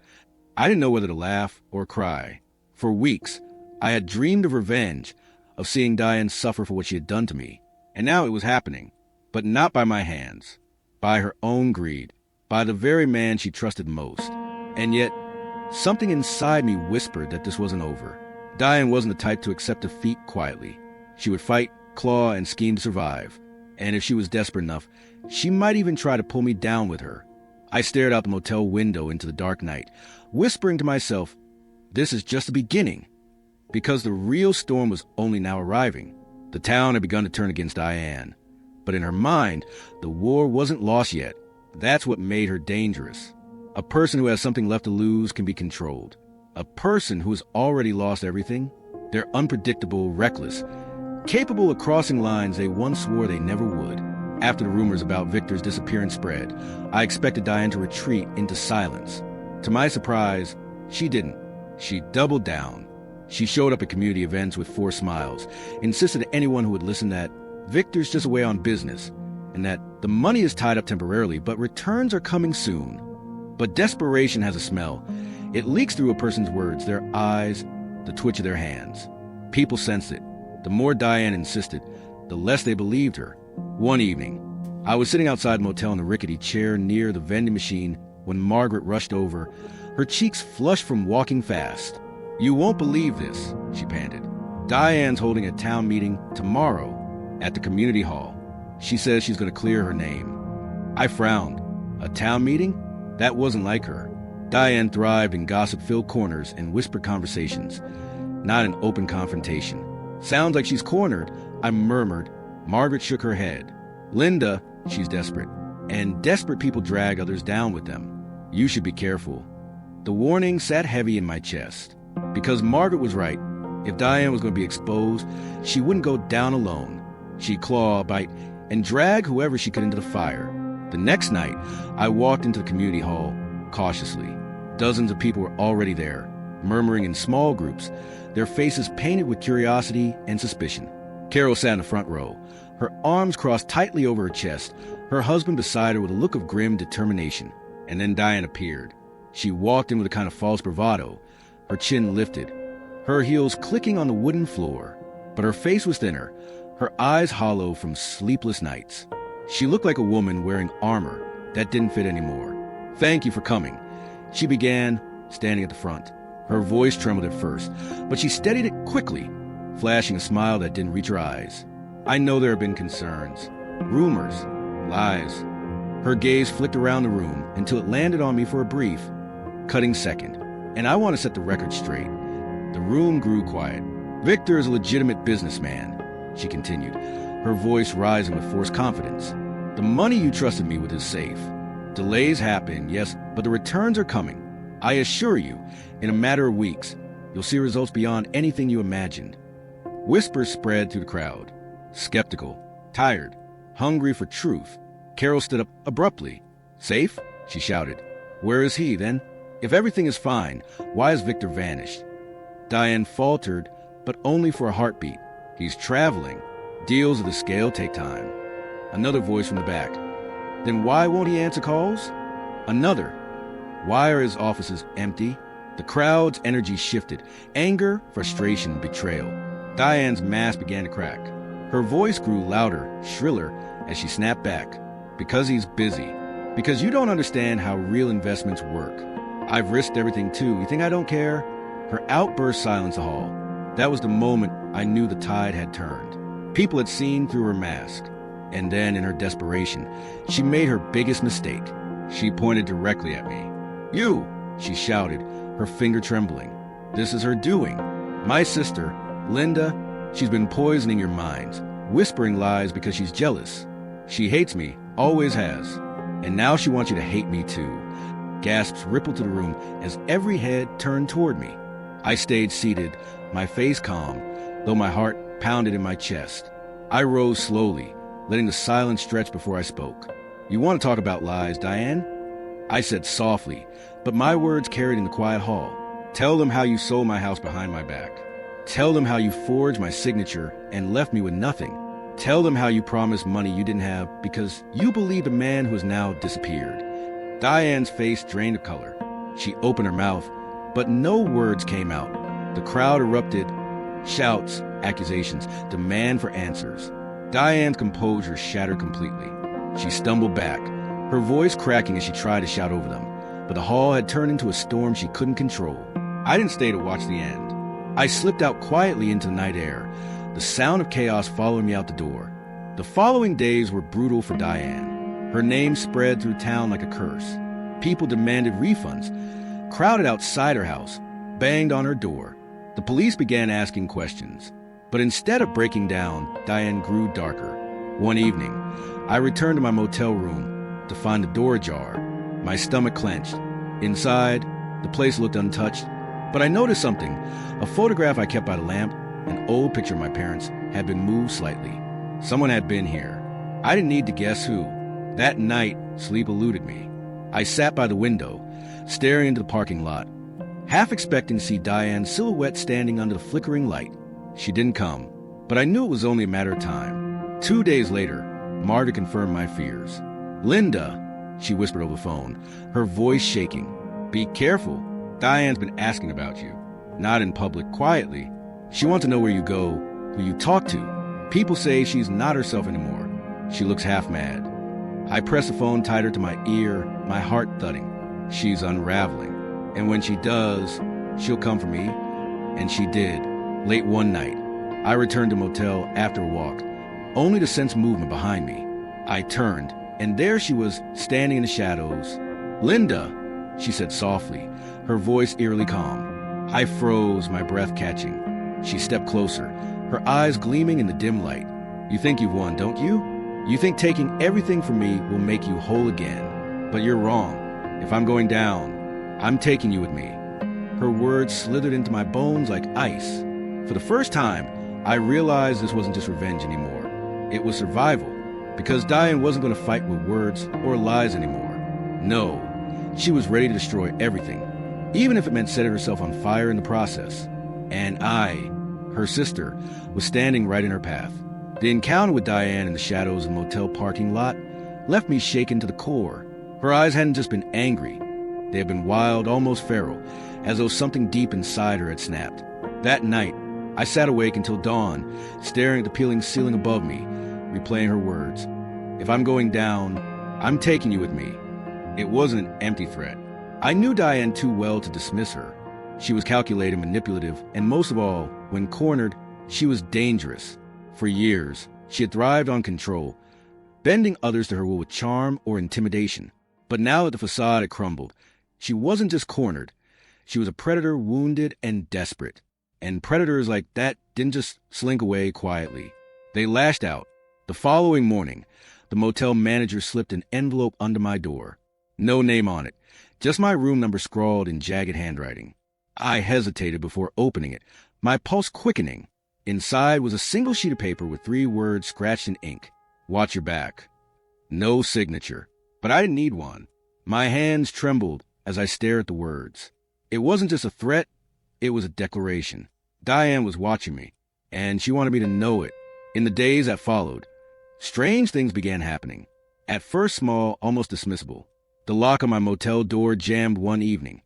I didn't know whether to laugh or cry. For weeks, I had dreamed of revenge, of seeing Diane suffer for what she had done to me. And now it was happening, but not by my hands, by her own greed, by the very man she trusted most. And yet, something inside me whispered that this wasn't over. Diane wasn't the type to accept defeat quietly. She would fight, claw, and scheme to survive. And if she was desperate enough, she might even try to pull me down with her. I stared out the motel window into the dark night, whispering to myself, this is just the beginning. Because the real storm was only now arriving. The town had begun to turn against Diane. But in her mind, the war wasn't lost yet. That's what made her dangerous. A person who has something left to lose can be controlled. A person who has already lost everything, they're unpredictable, reckless, capable of crossing lines they once swore they never would. After the rumors about Victor's disappearance spread, I expected Diane to retreat into silence. To my surprise, she didn't. She doubled down. She showed up at community events with 4 smiles, insisted to anyone who would listen that Victor's just away on business, and that the money is tied up temporarily, but returns are coming soon. But desperation has a smell. It leaks through a person's words, their eyes, the twitch of their hands. People sensed it. The more Diane insisted, the less they believed her. One evening, I was sitting outside the motel in the rickety chair near the vending machine when Margaret rushed over, her cheeks flushed from walking fast. You won't believe this, she panted. Diane's holding a town meeting tomorrow at the community hall. She says she's going to clear her name. I frowned. A town meeting? That wasn't like her. Diane thrived in gossip-filled corners and whispered conversations, not an open confrontation. Sounds like she's cornered, I murmured. Margaret shook her head. Linda, she's desperate. And desperate people drag others down with them. You should be careful. The warning sat heavy in my chest. Because Margaret was right. If Diane was going to be exposed, she wouldn't go down alone. She'd claw, bite, and drag whoever she could into the fire. The next night, I walked into the community hall, cautiously. Dozens of people were already there, murmuring in small groups, their faces painted with curiosity and suspicion. Carol sat in the front row, her arms crossed tightly over her chest, her husband beside her with a look of grim determination. And then Diane appeared. She walked in with a kind of false bravado, her chin lifted, her heels clicking on the wooden floor. But her face was thinner, her eyes hollow from sleepless nights. She looked like a woman wearing armor that didn't fit anymore. Thank you for coming, she began, standing at the front. Her voice trembled at first, but she steadied it quickly, flashing a smile that didn't reach her eyes. I know there have been concerns, rumors, lies. Her gaze flicked around the room until it landed on me for a brief, cutting second. And I want to set the record straight. The room grew quiet. Victor is a legitimate businessman, she continued, her voice rising with forced confidence. The money you trusted me with is safe. Delays happen, yes, but the returns are coming. I assure you, in a matter of weeks, you'll see results beyond anything you imagined. Whispers spread through the crowd. Skeptical, tired, hungry for truth. Carol stood up abruptly. Safe? She shouted. Where is he, then? If everything is fine, why has Victor vanished? Diane faltered, but only for a heartbeat. He's traveling. Deals of the scale take time. Another voice from the back. Then why won't he answer calls? Another. Why are his offices empty? The crowd's energy shifted. Anger, frustration, betrayal. Diane's mask began to crack. Her voice grew louder, shriller, as she snapped back. Because he's busy. Because you don't understand how real investments work. I've risked everything too. You think I don't care? Her outburst silenced the hall. That was the moment I knew the tide had turned. People had seen through her mask. And then, in her desperation, she made her biggest mistake. She pointed directly at me. You, she shouted, her finger trembling. This is her doing. My sister, Linda, she's been poisoning your minds, whispering lies because she's jealous. She hates me, always has. And now she wants you to hate me too. Gasps rippled to the room as every head turned toward me. I stayed seated, my face calm, though my heart pounded in my chest. I rose slowly, letting the silence stretch before I spoke. You want to talk about lies, Diane? I said softly, but my words carried in the quiet hall. Tell them how you sold my house behind my back. Tell them how you forged my signature and left me with nothing. Tell them how you promised money you didn't have because you believed a man who has now disappeared. Diane's face drained of color. She opened her mouth, but no words came out. The crowd erupted. Shouts, accusations, demand for answers. Diane's composure shattered completely. She stumbled back, her voice cracking as she tried to shout over them. But the hall had turned into a storm she couldn't control. I didn't stay to watch the end. I slipped out quietly into the night air, the sound of chaos following me out the door. The following days were brutal for Diane. Her name spread through town like a curse. People demanded refunds, crowded outside her house, banged on her door. The police began asking questions. But instead of breaking down, Diane grew darker. One evening, I returned to my motel room to find the door ajar. My stomach clenched. Inside, the place looked untouched. But I noticed something. A photograph I kept by the lamp, an old picture of my parents, had been moved slightly. Someone had been here. I didn't need to guess who. That night, sleep eluded me. I sat by the window, staring into the parking lot, half expecting to see Diane's silhouette standing under the flickering light. She didn't come, but I knew it was only a matter of time. 2 days later, Marta confirmed my fears. Linda, she whispered over the phone, her voice shaking. Be careful. Diane's been asking about you. Not in public, quietly. She wants to know where you go, who you talk to. People say she's not herself anymore. She looks half mad. I press the phone tighter to my ear, my heart thudding. She's unraveling. And when she does, she'll come for me. And she did. Late one night, I returned to the motel after a walk, only to sense movement behind me. I turned, and there she was, standing in the shadows. Linda, she said softly, her voice eerily calm. I froze, my breath catching. She stepped closer, her eyes gleaming in the dim light. You think you've won, don't you? You think taking everything from me will make you whole again. But you're wrong. If I'm going down, I'm taking you with me. Her words slithered into my bones like ice. For the first time, I realized this wasn't just revenge anymore. It was survival, because Diane wasn't going to fight with words or lies anymore. No, she was ready to destroy everything, even if it meant setting herself on fire in the process. And I, her sister, was standing right in her path. The encounter with Diane in the shadows of the motel parking lot left me shaken to the core. Her eyes hadn't just been angry. They had been wild, almost feral, as though something deep inside her had snapped. That night, I sat awake until dawn, staring at the peeling ceiling above me, replaying her words. If I'm going down, I'm taking you with me. It wasn't an empty threat. I knew Diane too well to dismiss her. She was calculated, manipulative, and most of all, when cornered, she was dangerous. For years, she had thrived on control, bending others to her will with charm or intimidation. But now that the facade had crumbled, she wasn't just cornered. She was a predator, wounded and desperate. And predators like that didn't just slink away quietly. They lashed out. The following morning, the motel manager slipped an envelope under my door. No name on it, just my room number scrawled in jagged handwriting. I hesitated before opening it, my pulse quickening. Inside was a single sheet of paper with 3 words scratched in ink. Watch your back. No signature, but I didn't need one. My hands trembled as I stared at the words. It wasn't just a threat, it was a declaration. Diane was watching me, and she wanted me to know it. In the days that followed, strange things began happening. At first small, almost dismissible. The lock on my motel door jammed one evening,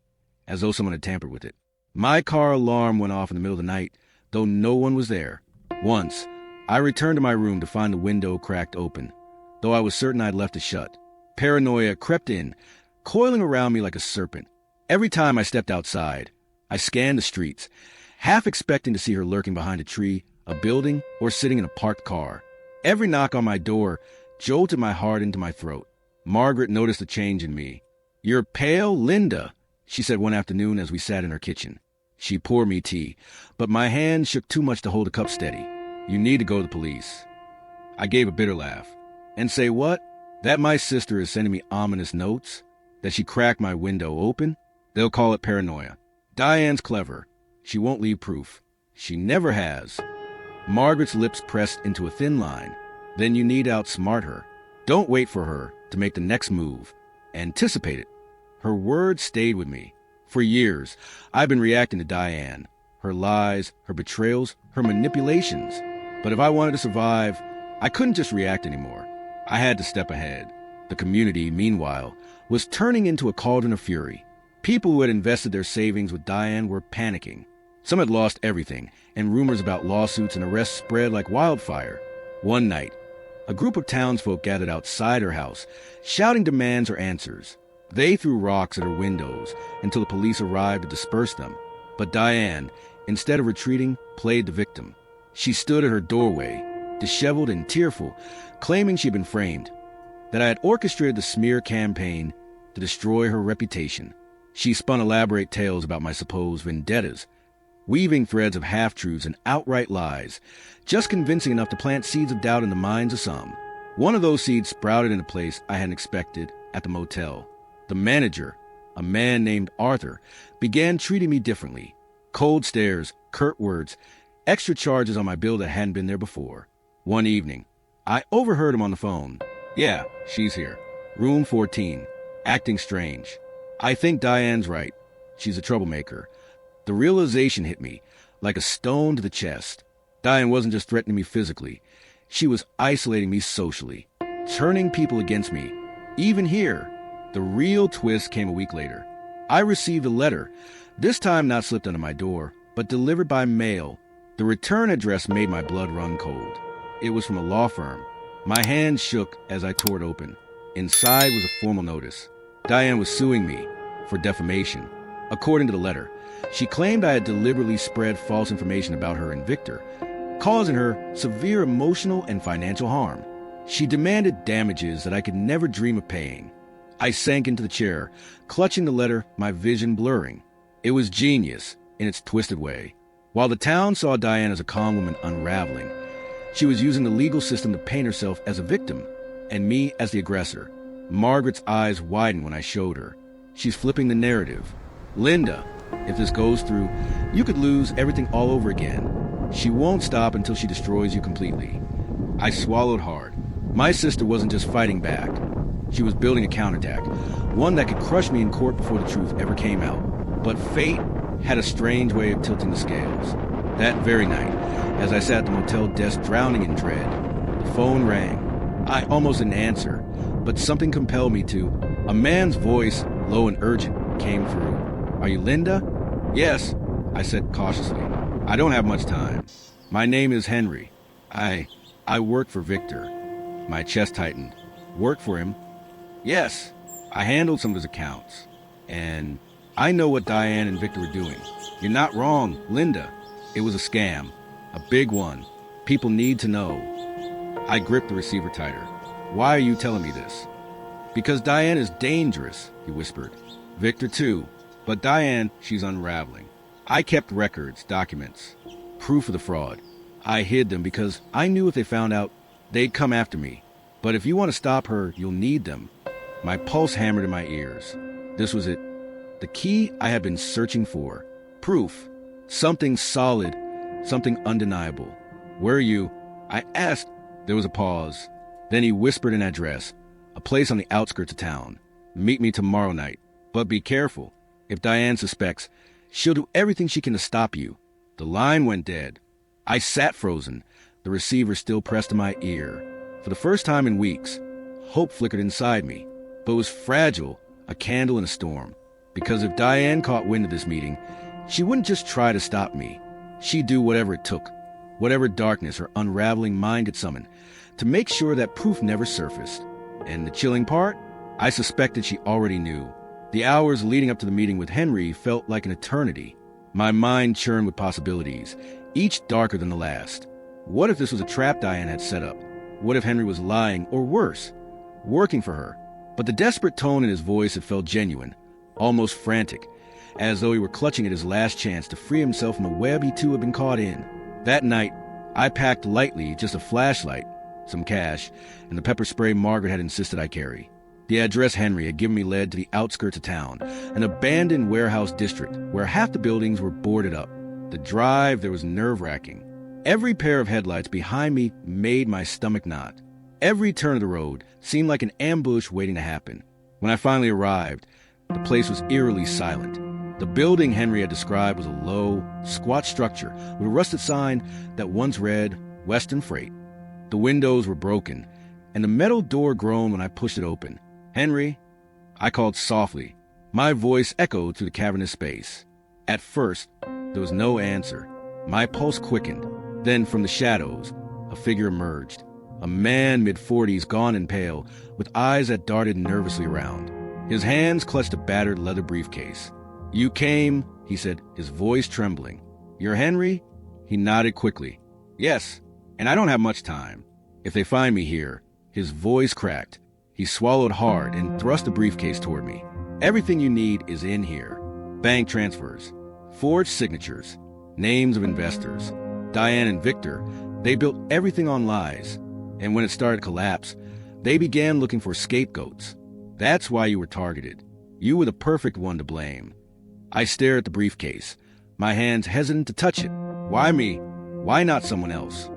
as though someone had tampered with it. My car alarm went off in the middle of the night, though no one was there. Once, I returned to my room to find the window cracked open, though I was certain I'd left it shut. Paranoia crept in, coiling around me like a serpent. Every time I stepped outside, I scanned the streets, half expecting to see her lurking behind a tree, a building, or sitting in a parked car. Every knock on my door jolted my heart into my throat. Margaret noticed a change in me. "You're pale, Linda," she said one afternoon as we sat in her kitchen. She poured me tea, but my hand shook too much to hold the cup steady. "You need to go to the police." I gave a bitter laugh. "And say what? That my sister is sending me ominous notes? That she cracked my window open? They'll call it paranoia. Diane's clever. She won't leave proof. She never has." Margaret's lips pressed into a thin line. "Then you need to outsmart her. Don't wait for her to make the next move. Anticipate it." Her words stayed with me. For years, I've been reacting to Diane. Her lies, her betrayals, her manipulations. But if I wanted to survive, I couldn't just react anymore. I had to step ahead. The community, meanwhile, was turning into a cauldron of fury. People who had invested their savings with Diane were panicking. Some had lost everything, and rumors about lawsuits and arrests spread like wildfire. One night, a group of townsfolk gathered outside her house, shouting demands or answers. They threw rocks at her windows until the police arrived to disperse them. But Diane, instead of retreating, played the victim. She stood at her doorway, disheveled and tearful, claiming she'd been framed, that I had orchestrated the smear campaign to destroy her reputation. She spun elaborate tales about my supposed vendettas, weaving threads of half-truths and outright lies, just convincing enough to plant seeds of doubt in the minds of some. One of those seeds sprouted in a place I hadn't expected, at the motel. The manager, a man named Arthur, began treating me differently. Cold stares, curt words, extra charges on my bill that hadn't been there before. One evening, I overheard him on the phone. "Yeah, she's here. Room 14. Acting strange. I think Diane's right. She's a troublemaker." The realization hit me, like a stone to the chest. Diane wasn't just threatening me physically. She was isolating me socially, turning people against me. Even here, the real twist came a week later. I received a letter, this time not slipped under my door, but delivered by mail. The return address made my blood run cold. It was from a law firm. My hand shook as I tore it open. Inside was a formal notice. Diane was suing me for defamation. According to the letter, she claimed I had deliberately spread false information about her and Victor, causing her severe emotional and financial harm. She demanded damages that I could never dream of paying. I sank into the chair, clutching the letter, my vision blurring. It was genius in its twisted way. While the town saw Diane as a calm woman unraveling, she was using the legal system to paint herself as a victim, and me as the aggressor. Margaret's eyes widened when I showed her. She's flipping the narrative. "Linda, if this goes through, you could lose everything all over again. She won't stop until she destroys you completely." I swallowed hard. My sister wasn't just fighting back. She was building a counterattack, one that could crush me in court before the truth ever came out. But fate had a strange way of tilting the scales. That very night, as I sat at the motel desk drowning in dread, the phone rang. I almost didn't answer, but something compelled me to. A man's voice, low and urgent, came through. "Are you Linda?" "Yes," I said cautiously. "I don't have much time. My name is Henry. I work for Victor." My chest tightened. "Work for him?" "Yes. I handled some of his accounts. And I know what Diane and Victor were doing." "You're not wrong, Linda. It was a scam. A big one. People need to know." I gripped the receiver tighter. "Why are you telling me this?" "Because Diane is dangerous," he whispered. "Victor too. But Diane, she's unraveling. I kept records, documents, proof of the fraud. I hid them because I knew if they found out, they'd come after me. But if you want to stop her, you'll need them. My pulse hammered in my ears. This was it. The key I had been searching for. Proof. Something solid. Something undeniable. Where are you? I asked. There was a pause. Then he whispered an address. A place on the outskirts of town. Meet me tomorrow night. But be careful. If Diane suspects, she'll do everything she can to stop you. The line went dead. I sat frozen, the receiver still pressed to my ear. For the first time in weeks, hope flickered inside me, but it was fragile, a candle in a storm. Because if Diane caught wind of this meeting, she wouldn't just try to stop me. She'd do whatever it took, whatever darkness her unraveling mind could summon, to make sure that proof never surfaced. And the chilling part? I suspected she already knew. The hours leading up to the meeting with Henry felt like an eternity. My mind churned with possibilities, each darker than the last. What if this was a trap Diane had set up? What if Henry was lying, or worse, working for her? But the desperate tone in his voice had felt genuine, almost frantic, as though he were clutching at his last chance to free himself from the web he too had been caught in. That night, I packed lightly just a flashlight, some cash, and the pepper spray Margaret had insisted I carry. The address Henry had given me led to the outskirts of town, an abandoned warehouse district where half the buildings were boarded up. The drive there was nerve-wracking. Every pair of headlights behind me made my stomach knot. Every turn of the road seemed like an ambush waiting to happen. When I finally arrived, the place was eerily silent. The building Henry had described was a low, squat structure with a rusted sign that once read Western Freight. The windows were broken, and the metal door groaned when I pushed it open. "Henry?" I called softly. My voice echoed through the cavernous space. At first, there was no answer. My pulse quickened. Then, from the shadows, a figure emerged. A man mid-40s, gaunt and pale, with eyes that darted nervously around. His hands clutched a battered leather briefcase. "You came," he said, his voice trembling. "You're Henry?" He nodded quickly. "Yes, and I don't have much time. If they find me here..." His voice cracked. He swallowed hard and thrust the briefcase toward me. "Everything you need is in here. Bank transfers, forged signatures, names of investors. Diane and Victor, they built everything on lies. And when it started to collapse, they began looking for scapegoats. That's why you were targeted. You were the perfect one to blame." I stared at the briefcase, my hands hesitant to touch it. Why me? Why not someone else?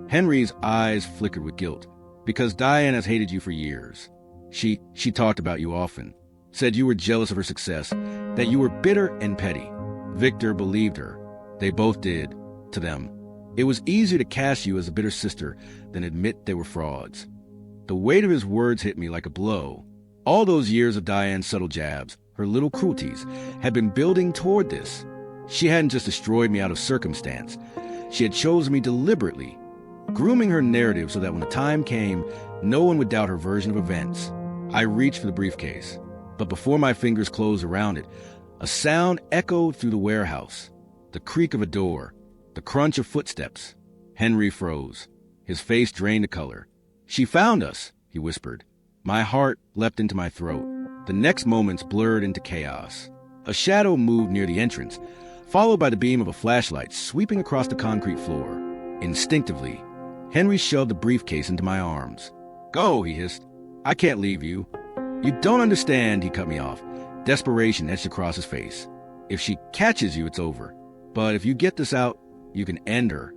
Henry's eyes flickered with guilt. "Because Diane has hated you for years. She talked about you often, said you were jealous of her success, that you were bitter and petty. Victor believed her. They both did, to them. It was easier to cast you as a bitter sister than admit they were frauds." The weight of his words hit me like a blow. All those years of Diane's subtle jabs, her little cruelties, had been building toward this. She hadn't just destroyed me out of circumstance. She had chosen me deliberately, grooming her narrative so that when the time came, no one would doubt her version of events. I reached for the briefcase, but before my fingers closed around it, a sound echoed through the warehouse. The creak of a door, the crunch of footsteps. Henry froze. His face drained of color. "She found us," he whispered. My heart leapt into my throat. The next moments blurred into chaos. A shadow moved near the entrance, followed by the beam of a flashlight sweeping across the concrete floor. Instinctively, Henry shoved the briefcase into my arms. "Go," he hissed. "I can't leave you." "You don't understand," he cut me off. Desperation etched across his face. "If she catches you, it's over. But if you get this out, you can end her."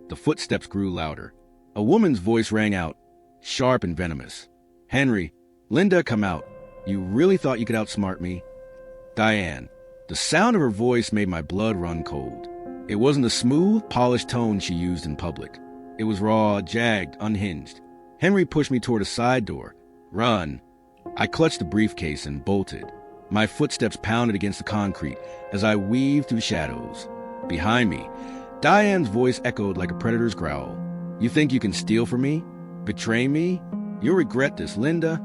The footsteps grew louder. A woman's voice rang out, sharp and venomous. "Henry, Linda, come out. You really thought you could outsmart me?" Diane. The sound of her voice made my blood run cold. It wasn't the smooth, polished tone she used in public. It was raw, jagged, unhinged. Henry pushed me toward a side door. "Run." I clutched the briefcase and bolted. My footsteps pounded against the concrete as I weaved through the shadows. Behind me, Diane's voice echoed like a predator's growl. "You think you can steal from me? Betray me? You'll regret this, Linda."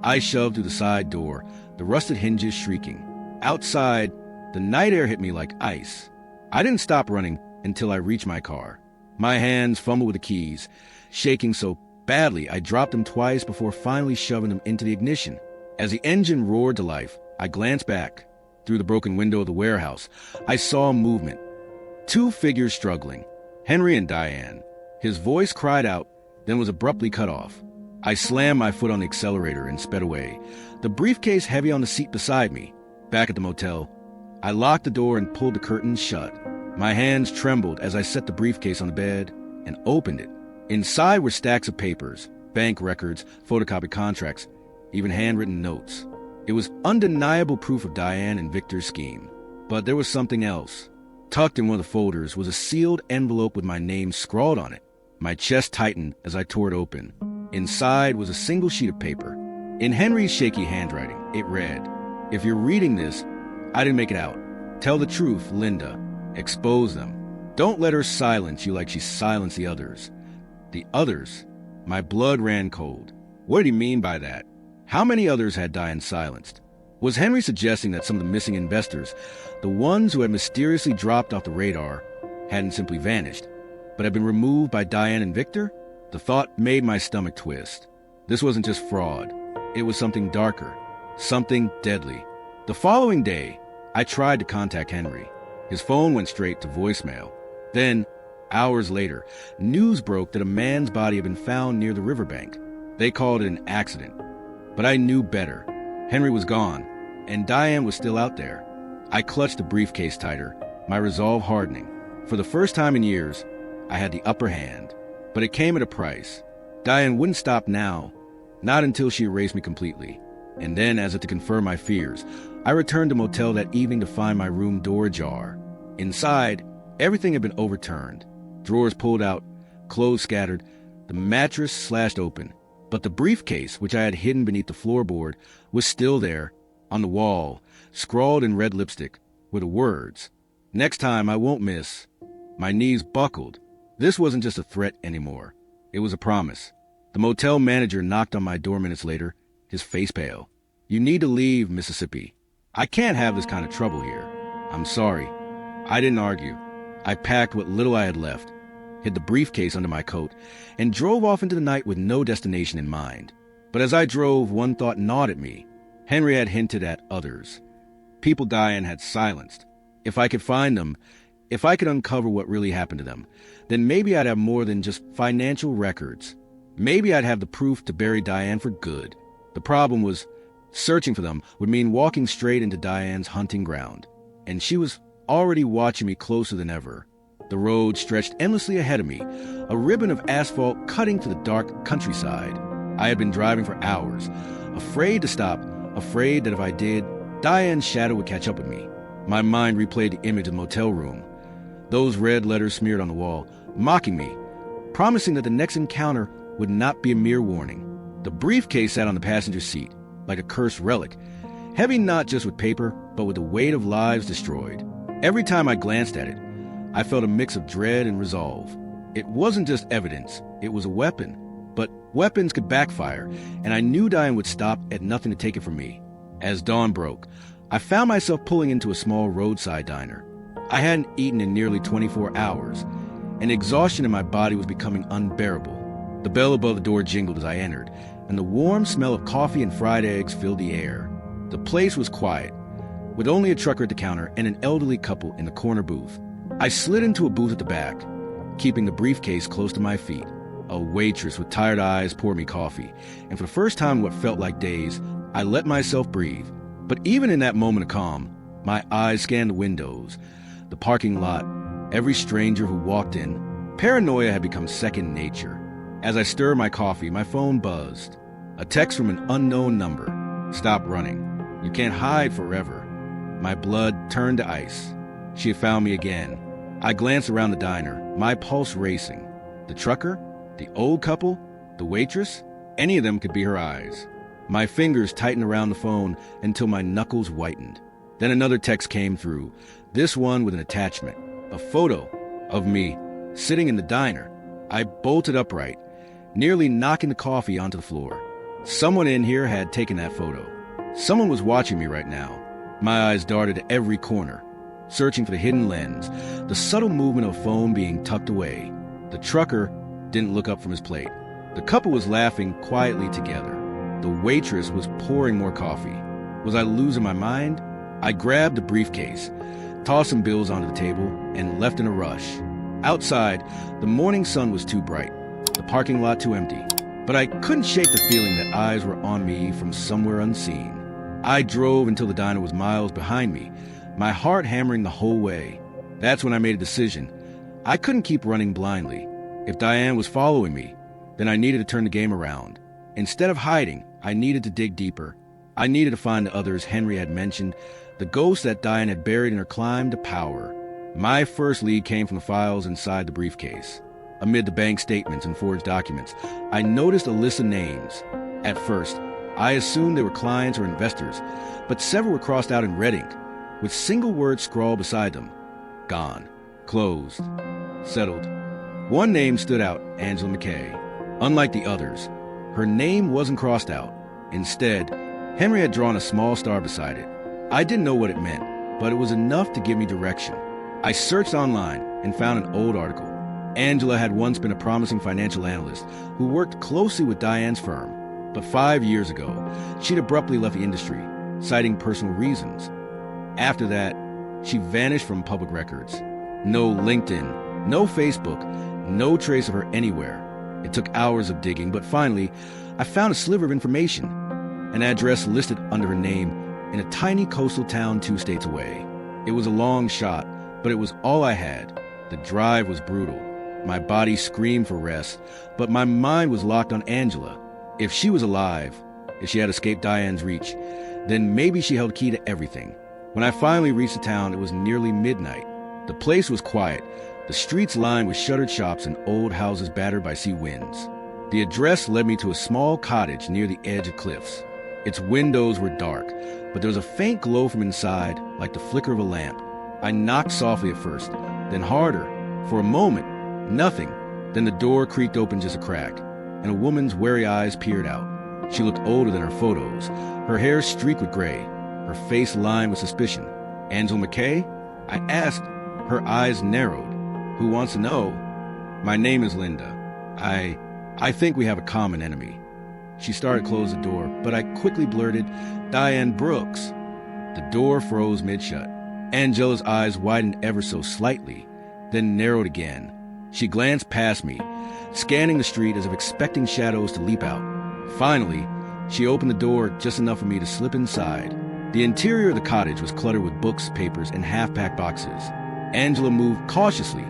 I shoved through the side door, the rusted hinges shrieking. Outside, the night air hit me like ice. I didn't stop running until I reached my car. My hands fumbled with the keys, shaking so badly I dropped them twice before finally shoving them into the ignition. As the engine roared to life, I glanced back. Through the broken window of the warehouse, I saw movement. Two figures struggling, Henry and Diane. His voice cried out, then was abruptly cut off. I slammed my foot on the accelerator and sped away, the briefcase heavy on the seat beside me. Back at the motel, I locked the door and pulled the curtains shut. My hands trembled as I set the briefcase on the bed and opened it. Inside were stacks of papers, bank records, photocopied contracts, even handwritten notes. It was undeniable proof of Diane and Victor's scheme. But there was something else. Tucked in one of the folders was a sealed envelope with my name scrawled on it. My chest tightened as I tore it open. Inside was a single sheet of paper. In Henry's shaky handwriting, it read, "If you're reading this, I didn't make it out. Tell the truth, Linda. Expose them. Don't let her silence you like she silenced the others." The others? My blood ran cold. What did he mean by that? How many others had Diane silenced? Was Henry suggesting that some of the missing investors, the ones who had mysteriously dropped off the radar, hadn't simply vanished, but had been removed by Diane and Victor? The thought made my stomach twist. This wasn't just fraud. It was something darker, something deadly. The following day, I tried to contact Henry. His phone went straight to voicemail. Then, hours later, news broke that a man's body had been found near the riverbank. They called it an accident. But I knew better. Henry was gone, and Diane was still out there. I clutched the briefcase tighter, my resolve hardening. For the first time in years, I had the upper hand. But it came at a price. Diane wouldn't stop now, not until she erased me completely. And then, as if to confirm my fears, I returned to the motel that evening to find my room door ajar. Inside, everything had been overturned. Drawers pulled out, clothes scattered, the mattress slashed open. But the briefcase, which I had hidden beneath the floorboard, was still there, on the wall, scrawled in red lipstick, with the words, "Next time I won't miss." My knees buckled. This wasn't just a threat anymore. It was a promise. The motel manager knocked on my door minutes later, his face pale. "You need to leave, Mississippi. I can't have this kind of trouble here. I'm sorry." I didn't argue. I packed what little I had left, hid the briefcase under my coat, and drove off into the night with no destination in mind. But as I drove, one thought gnawed at me. Henry had hinted at others. People Diane had silenced. If I could find them, if I could uncover what really happened to them, then maybe I'd have more than just financial records. Maybe I'd have the proof to bury Diane for good. The problem was, searching for them would mean walking straight into Diane's hunting ground. And she was already watching me closer than ever. The road stretched endlessly ahead of me, a ribbon of asphalt cutting to the dark countryside. I had been driving for hours, afraid to stop, afraid that if I did, Diane's shadow would catch up with me. My mind replayed the image of the motel room. Those red letters smeared on the wall, mocking me, promising that the next encounter would not be a mere warning. The briefcase sat on the passenger seat, like a cursed relic, heavy not just with paper, but with the weight of lives destroyed. Every time I glanced at it, I felt a mix of dread and resolve. It wasn't just evidence, it was a weapon. But weapons could backfire, and I knew Diane would stop at nothing to take it from me. As dawn broke, I found myself pulling into a small roadside diner. I hadn't eaten in nearly 24 hours, and exhaustion in my body was becoming unbearable. The bell above the door jingled as I entered, and the warm smell of coffee and fried eggs filled the air. The place was quiet, with only a trucker at the counter and an elderly couple in the corner booth. I slid into a booth at the back, keeping the briefcase close to my feet. A waitress with tired eyes poured me coffee, and for the first time in what felt like days, I let myself breathe. But even in that moment of calm, my eyes scanned the windows, the parking lot, every stranger who walked in. Paranoia had become second nature. As I stirred my coffee, my phone buzzed. A text from an unknown number. "Stop running. You can't hide forever." My blood turned to ice. She had found me again. I glanced around the diner, my pulse racing. The trucker? The old couple? The waitress? Any of them could be her eyes. My fingers tightened around the phone until my knuckles whitened. Then another text came through, this one with an attachment. A photo of me sitting in the diner. I bolted upright, nearly knocking the coffee onto the floor. Someone in here had taken that photo. Someone was watching me right now. My eyes darted to every corner, searching for the hidden lens, the subtle movement of a phone being tucked away. The trucker didn't look up from his plate. The couple was laughing quietly together. The waitress was pouring more coffee. Was I losing my mind? I grabbed the briefcase, tossed some bills onto the table, and left in a rush. Outside, the morning sun was too bright, the parking lot too empty, but I couldn't shake the feeling that eyes were on me from somewhere unseen. I drove until the diner was miles behind me, my heart hammering the whole way. That's when I made a decision. I couldn't keep running blindly. If Diane was following me, then I needed to turn the game around. Instead of hiding, I needed to dig deeper. I needed to find the others Henry had mentioned, the ghosts that Diane had buried in her climb to power. My first lead came from the files inside the briefcase. Amid the bank statements and forged documents, I noticed a list of names. At first, I assumed they were clients or investors, but several were crossed out in red ink, with single words scrawled beside them. Gone. Closed. Settled. One name stood out, Angela McKay. Unlike the others, her name wasn't crossed out. Instead, Henry had drawn a small star beside it. I didn't know what it meant, but it was enough to give me direction. I searched online and found an old article. Angela had once been a promising financial analyst who worked closely with Diane's firm, but 5 years ago, she'd abruptly left the industry, citing personal reasons. After that, she vanished from public records. No LinkedIn, no Facebook, no trace of her anywhere. It took hours of digging, but finally, I found a sliver of information, an address listed under her name in a tiny coastal town 2 states away. It was a long shot, but it was all I had. The drive was brutal. My body screamed for rest, but my mind was locked on Angela. If she was alive, if she had escaped Diane's reach, then maybe she held key to everything. When I finally reached the town, it was nearly midnight. The place was quiet, the streets lined with shuttered shops and old houses battered by sea winds. The address led me to a small cottage near the edge of cliffs. Its windows were dark, but there was a faint glow from inside, like the flicker of a lamp. I knocked softly at first, then harder. For a moment, nothing. Then the door creaked open just a crack, and a woman's wary eyes peered out. She looked older than her photos, her hair streaked with gray, her face lined with suspicion. Angela McKay? I asked. Her eyes narrowed. Who wants to know? My name is Linda. I think we have a common enemy. She started to close the door, but I quickly blurted, Diane Brooks. The door froze mid-shut. Angela's eyes widened ever so slightly, then narrowed again. She glanced past me, scanning the street as if expecting shadows to leap out. Finally, she opened the door just enough for me to slip inside. The interior of the cottage was cluttered with books, papers, and half-packed boxes. Angela moved cautiously,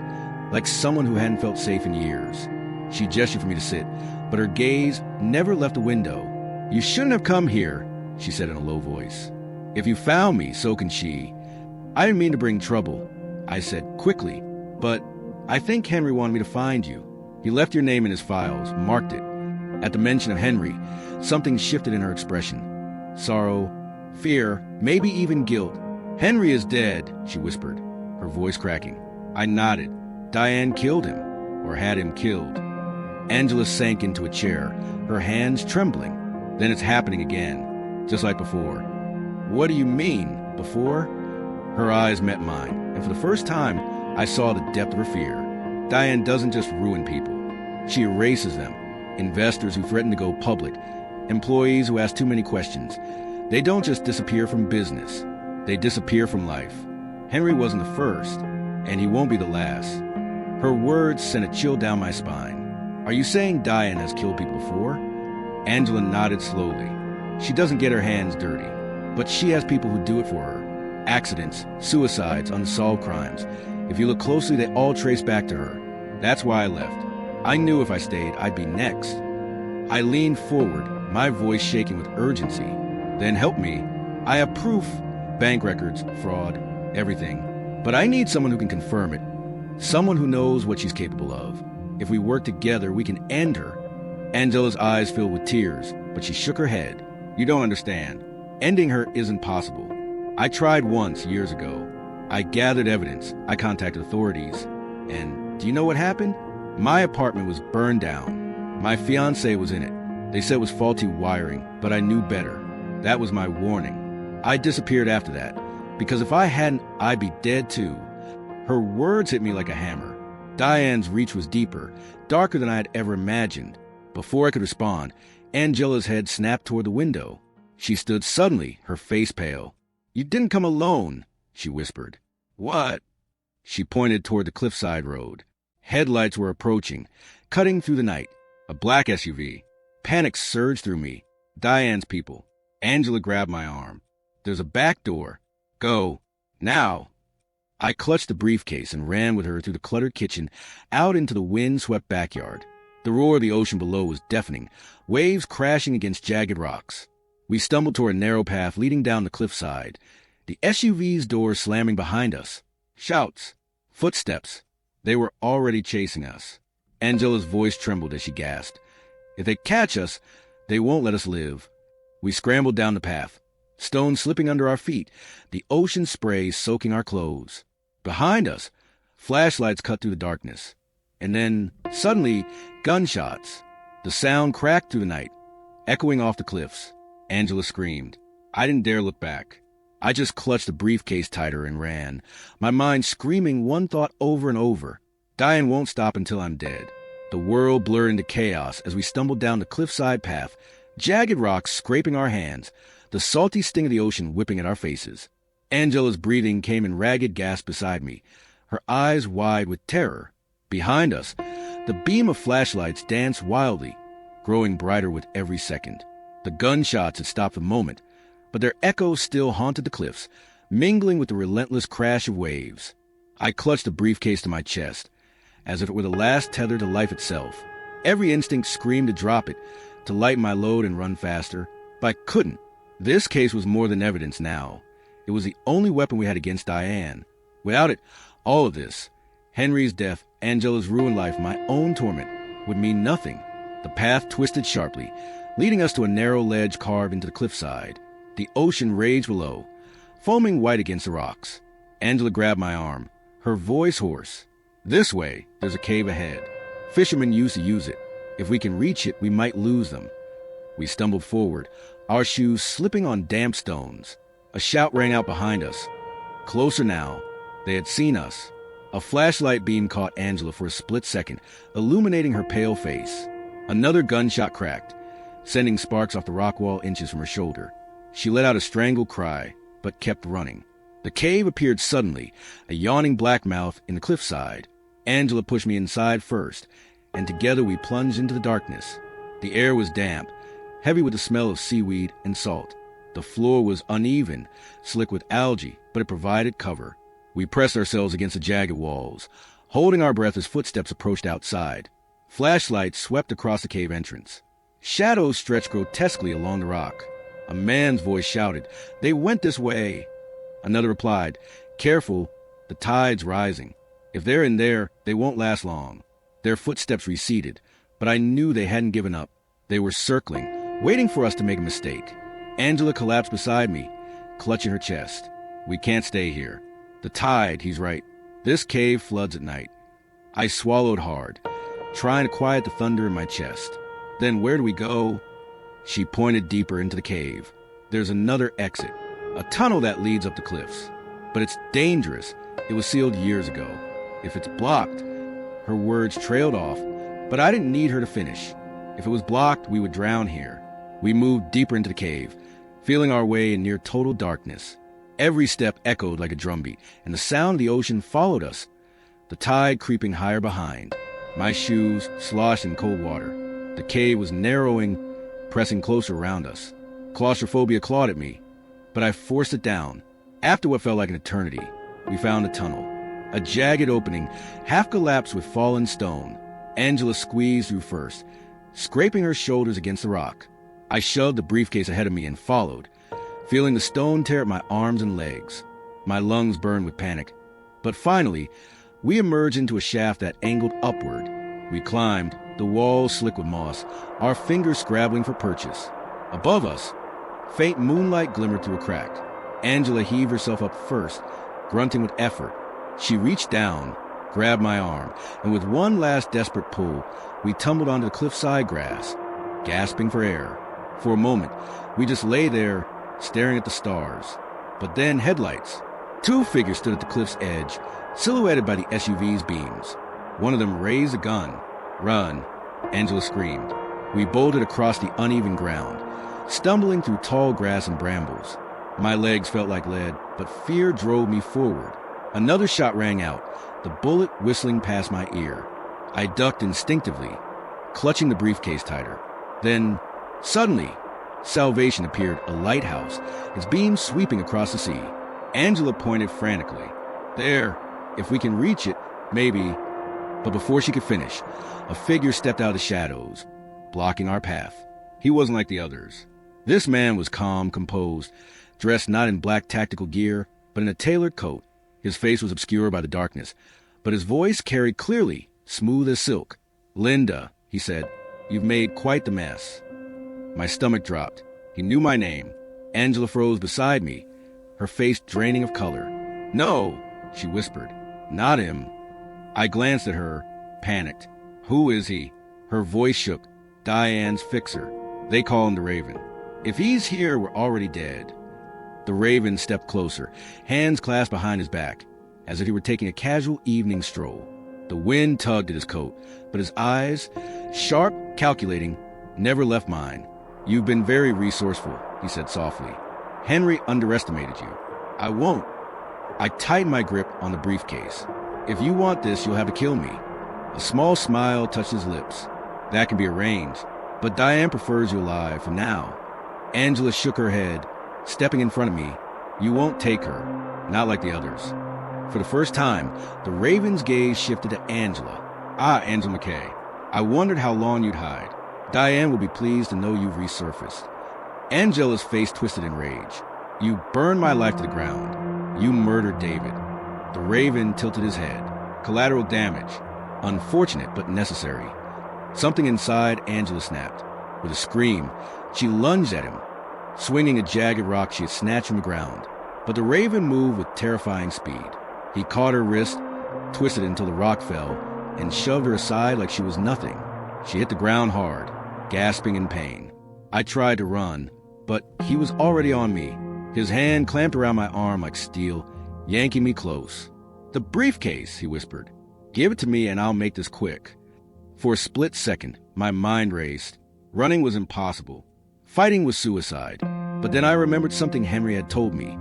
like someone who hadn't felt safe in years. She gestured for me to sit, but her gaze never left the window. You shouldn't have come here, she said in a low voice. If you found me, so can she. I didn't mean to bring trouble, I said quickly, but I think Henry wanted me to find you. He left your name in his files, marked it. At the mention of Henry, something shifted in her expression. Sorrow, fear, maybe even guilt. Henry is dead, she whispered, her voice cracking. I nodded. Diane killed him, or had him killed. Angela sank into a chair, her hands trembling. Then it's happening again, just like before. What do you mean, before? Her eyes met mine, and for the first time, I saw the depth of her fear. Diane doesn't just ruin people. She erases them. Investors who threaten to go public, employees who ask too many questions. They don't just disappear from business. They disappear from life. Henry wasn't the first, and he won't be the last. Her words sent a chill down my spine. Are you saying Diane has killed people before? Angela nodded slowly. She doesn't get her hands dirty, but she has people who do it for her. Accidents, suicides, unsolved crimes. If you look closely, they all trace back to her. That's why I left. I knew if I stayed, I'd be next. I leaned forward, my voice shaking with urgency. Then help me. I have proof. Bank records, fraud, everything. But I need someone who can confirm it. Someone who knows what she's capable of. If we work together, we can end her. Angela's eyes filled with tears, but she shook her head. You don't understand. Ending her isn't possible. I tried once years ago. I gathered evidence. I contacted authorities. And do you know what happened? My apartment was burned down. My fiancé was in it. They said it was faulty wiring, but I knew better. That was my warning. I disappeared after that, because if I hadn't, I'd be dead too. Her words hit me like a hammer. Diane's reach was deeper, darker than I had ever imagined. Before I could respond, Angela's head snapped toward the window. She stood suddenly, her face pale. You didn't come alone, she whispered. What? She pointed toward the cliffside road. Headlights were approaching, cutting through the night. A black SUV. Panic surged through me. Diane's people. Angela grabbed my arm. There's a back door. Go. Now. I clutched the briefcase and ran with her through the cluttered kitchen, out into the wind-swept backyard. The roar of the ocean below was deafening, waves crashing against jagged rocks. We stumbled toward a narrow path leading down the cliffside, the SUV's door slamming behind us. Shouts. Footsteps. They were already chasing us. Angela's voice trembled as she gasped. If they catch us, they won't let us live. We scrambled down the path, stones slipping under our feet, the ocean spray soaking our clothes. Behind us, flashlights cut through the darkness. And then, suddenly, gunshots. The sound cracked through the night, echoing off the cliffs. Angela screamed. I didn't dare look back. I just clutched the briefcase tighter and ran, my mind screaming one thought over and over. Diane won't stop until I'm dead. The world blurred into chaos as we stumbled down the cliffside path, jagged rocks scraping our hands, the salty sting of the ocean whipping at our faces. Angela's breathing came in ragged gasps beside me, her eyes wide with terror. Behind us, the beam of flashlights danced wildly, growing brighter with every second. The gunshots had stopped a moment, but their echoes still haunted the cliffs, mingling with the relentless crash of waves. I clutched the briefcase to my chest, as if it were the last tether to life itself. Every instinct screamed to drop it, to lighten my load and run faster, but I couldn't. This case was more than evidence now. It was the only weapon we had against Diane. Without it, all of this, Henry's death, Angela's ruined life, my own torment, would mean nothing. The path twisted sharply, leading us to a narrow ledge carved into the cliffside. The ocean raged below, foaming white against the rocks. Angela grabbed my arm, her voice hoarse. This way, there's a cave ahead. Fishermen used to use it. If we can reach it, we might lose them. We stumbled forward, our shoes slipping on damp stones. A shout rang out behind us. Closer now. They had seen us. A flashlight beam caught Angela for a split second, illuminating her pale face. Another gunshot cracked, sending sparks off the rock wall inches from her shoulder. She let out a strangled cry, but kept running. The cave appeared suddenly, a yawning black mouth in the cliffside. Angela pushed me inside first, and together we plunged into the darkness. The air was damp, heavy with the smell of seaweed and salt. The floor was uneven, slick with algae, but it provided cover. We pressed ourselves against the jagged walls, holding our breath as footsteps approached outside. Flashlights swept across the cave entrance. Shadows stretched grotesquely along the rock. A man's voice shouted, "They went this way!" Another replied, "Careful, the tide's rising. If they're in there, they won't last long." Their footsteps receded, but I knew they hadn't given up. They were circling, waiting for us to make a mistake. Angela collapsed beside me, clutching her chest. We can't stay here. The tide, he's right. This cave floods at night. I swallowed hard, trying to quiet the thunder in my chest. Then where do we go? She pointed deeper into the cave. There's another exit, a tunnel that leads up the cliffs. But it's dangerous. It was sealed years ago. If it's blocked, her words trailed off, but I didn't need her to finish. If it was blocked, we would drown here. We moved deeper into the cave, feeling our way in near total darkness. Every step echoed like a drumbeat, and the sound of the ocean followed us, the tide creeping higher behind. My shoes sloshed in cold water. The cave was narrowing, pressing closer around us. Claustrophobia clawed at me, but I forced it down. After what felt like an eternity, we found a tunnel, a jagged opening, half collapsed with fallen stone. Angela squeezed through first, scraping her shoulders against the rock. I shoved the briefcase ahead of me and followed, feeling the stone tear at my arms and legs. My lungs burned with panic. But finally, we emerged into a shaft that angled upward. We climbed, the walls slick with moss, our fingers scrabbling for purchase. Above us, faint moonlight glimmered through a crack. Angela heaved herself up first, grunting with effort. She reached down, grabbed my arm, and with one last desperate pull, we tumbled onto the cliffside grass, gasping for air. For a moment, we just lay there, staring at the stars. But then headlights. Two figures stood at the cliff's edge, silhouetted by the SUV's beams. One of them raised a gun. "Run," Angela screamed. We bolted across the uneven ground, stumbling through tall grass and brambles. My legs felt like lead, but fear drove me forward. Another shot rang out, the bullet whistling past my ear. I ducked instinctively, clutching the briefcase tighter. Then, suddenly, salvation appeared, a lighthouse, its beams sweeping across the sea. Angela pointed frantically. There, if we can reach it, maybe. But before she could finish, a figure stepped out of the shadows, blocking our path. He wasn't like the others. This man was calm, composed, dressed not in black tactical gear, but in a tailored coat. His face was obscured by the darkness, but his voice carried clearly, smooth as silk. "Linda," he said, "you've made quite the mess." My stomach dropped. He knew my name. Angela froze beside me, her face draining of color. "No," she whispered. "Not him." I glanced at her, panicked. "Who is he?" Her voice shook. "Diane's fixer. They call him the Raven. If he's here, we're already dead." The Raven stepped closer, hands clasped behind his back, as if he were taking a casual evening stroll. The wind tugged at his coat, but his eyes, sharp, calculating, never left mine. "You've been very resourceful," he said softly. "Henry underestimated you." "I won't." I tightened my grip on the briefcase. "If you want this, you'll have to kill me." A small smile touched his lips. "That can be arranged, but Diane prefers you alive for now." Angela shook her head, stepping in front of me. "You won't take her, not like the others." For the first time, the Raven's gaze shifted to Angela. "Ah, Angela McKay, I wondered how long you'd hide. Diane will be pleased to know you've resurfaced." Angela's face twisted in rage. "You burned my life to the ground. You murdered David." The Raven tilted his head. "Collateral damage. Unfortunate, but necessary." Something inside Angela snapped. With a scream, she lunged at him, swinging a jagged rock she had snatched from the ground. But the Raven moved with terrifying speed. He caught her wrist, twisted it until the rock fell, and shoved her aside like she was nothing. She hit the ground hard, gasping in pain. I tried to run, but he was already on me. His hand clamped around my arm like steel, yanking me close. "The briefcase," he whispered. "Give it to me and I'll make this quick." For a split second, my mind raced. Running was impossible. Fighting was suicide. But then I remembered something Henry had told me,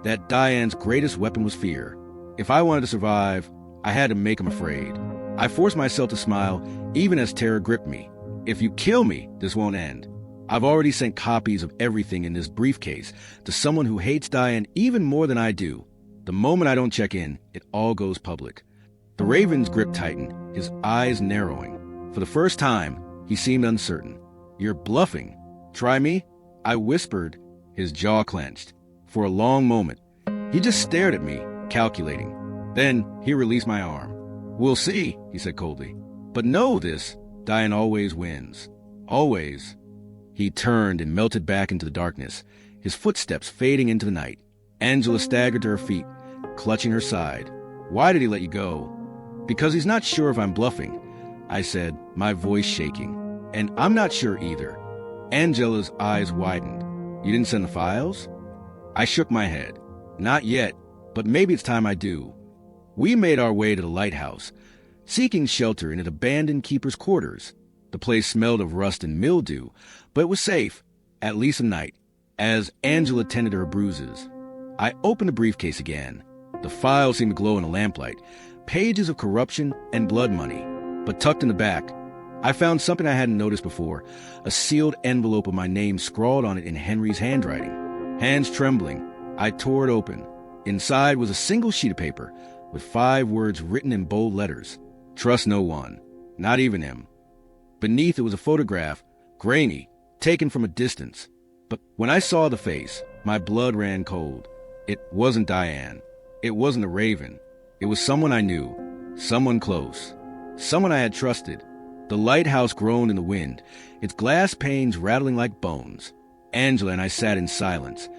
that Diane's greatest weapon was fear. If I wanted to survive, I had to make him afraid. I forced myself to smile, even as terror gripped me. "If you kill me, this won't end. I've already sent copies of everything in this briefcase to someone who hates Diane even more than I do. The moment I don't check in, it all goes public." The Raven's grip tightened, his eyes narrowing. For the first time, he seemed uncertain. "You're bluffing. Try me?" I whispered, his jaw clenched. For a long moment, he just stared at me, calculating. Then he released my arm. "We'll see," he said coldly. "But know this, Diane always wins. Always." He turned and melted back into the darkness, his footsteps fading into the night. Angela staggered to her feet, clutching her side. "Why did he let you go?" "Because he's not sure if I'm bluffing," I said, my voice shaking. "And I'm not sure either." Angela's eyes widened. "You didn't send the files?" I shook my head. "Not yet, but maybe it's time I do." We made our way to the lighthouse, seeking shelter in an abandoned keeper's quarters. The place smelled of rust and mildew, but it was safe, at least a night, as Angela tended to her bruises. I opened the briefcase again. The files seemed to glow in the lamplight, pages of corruption and blood money. But tucked in the back, I found something I hadn't noticed before, a sealed envelope with my name scrawled on it in Henry's handwriting. Hands trembling, I tore it open. Inside was a single sheet of paper with 5 words written in bold letters. "Trust no one, not even him." Beneath it was a photograph, grainy, taken from a distance. But when I saw the face, my blood ran cold. It wasn't Diane. It wasn't a Raven. It was someone I knew, someone close, someone I had trusted. The lighthouse groaned in the wind, its glass panes rattling like bones. Angela and I sat in silence,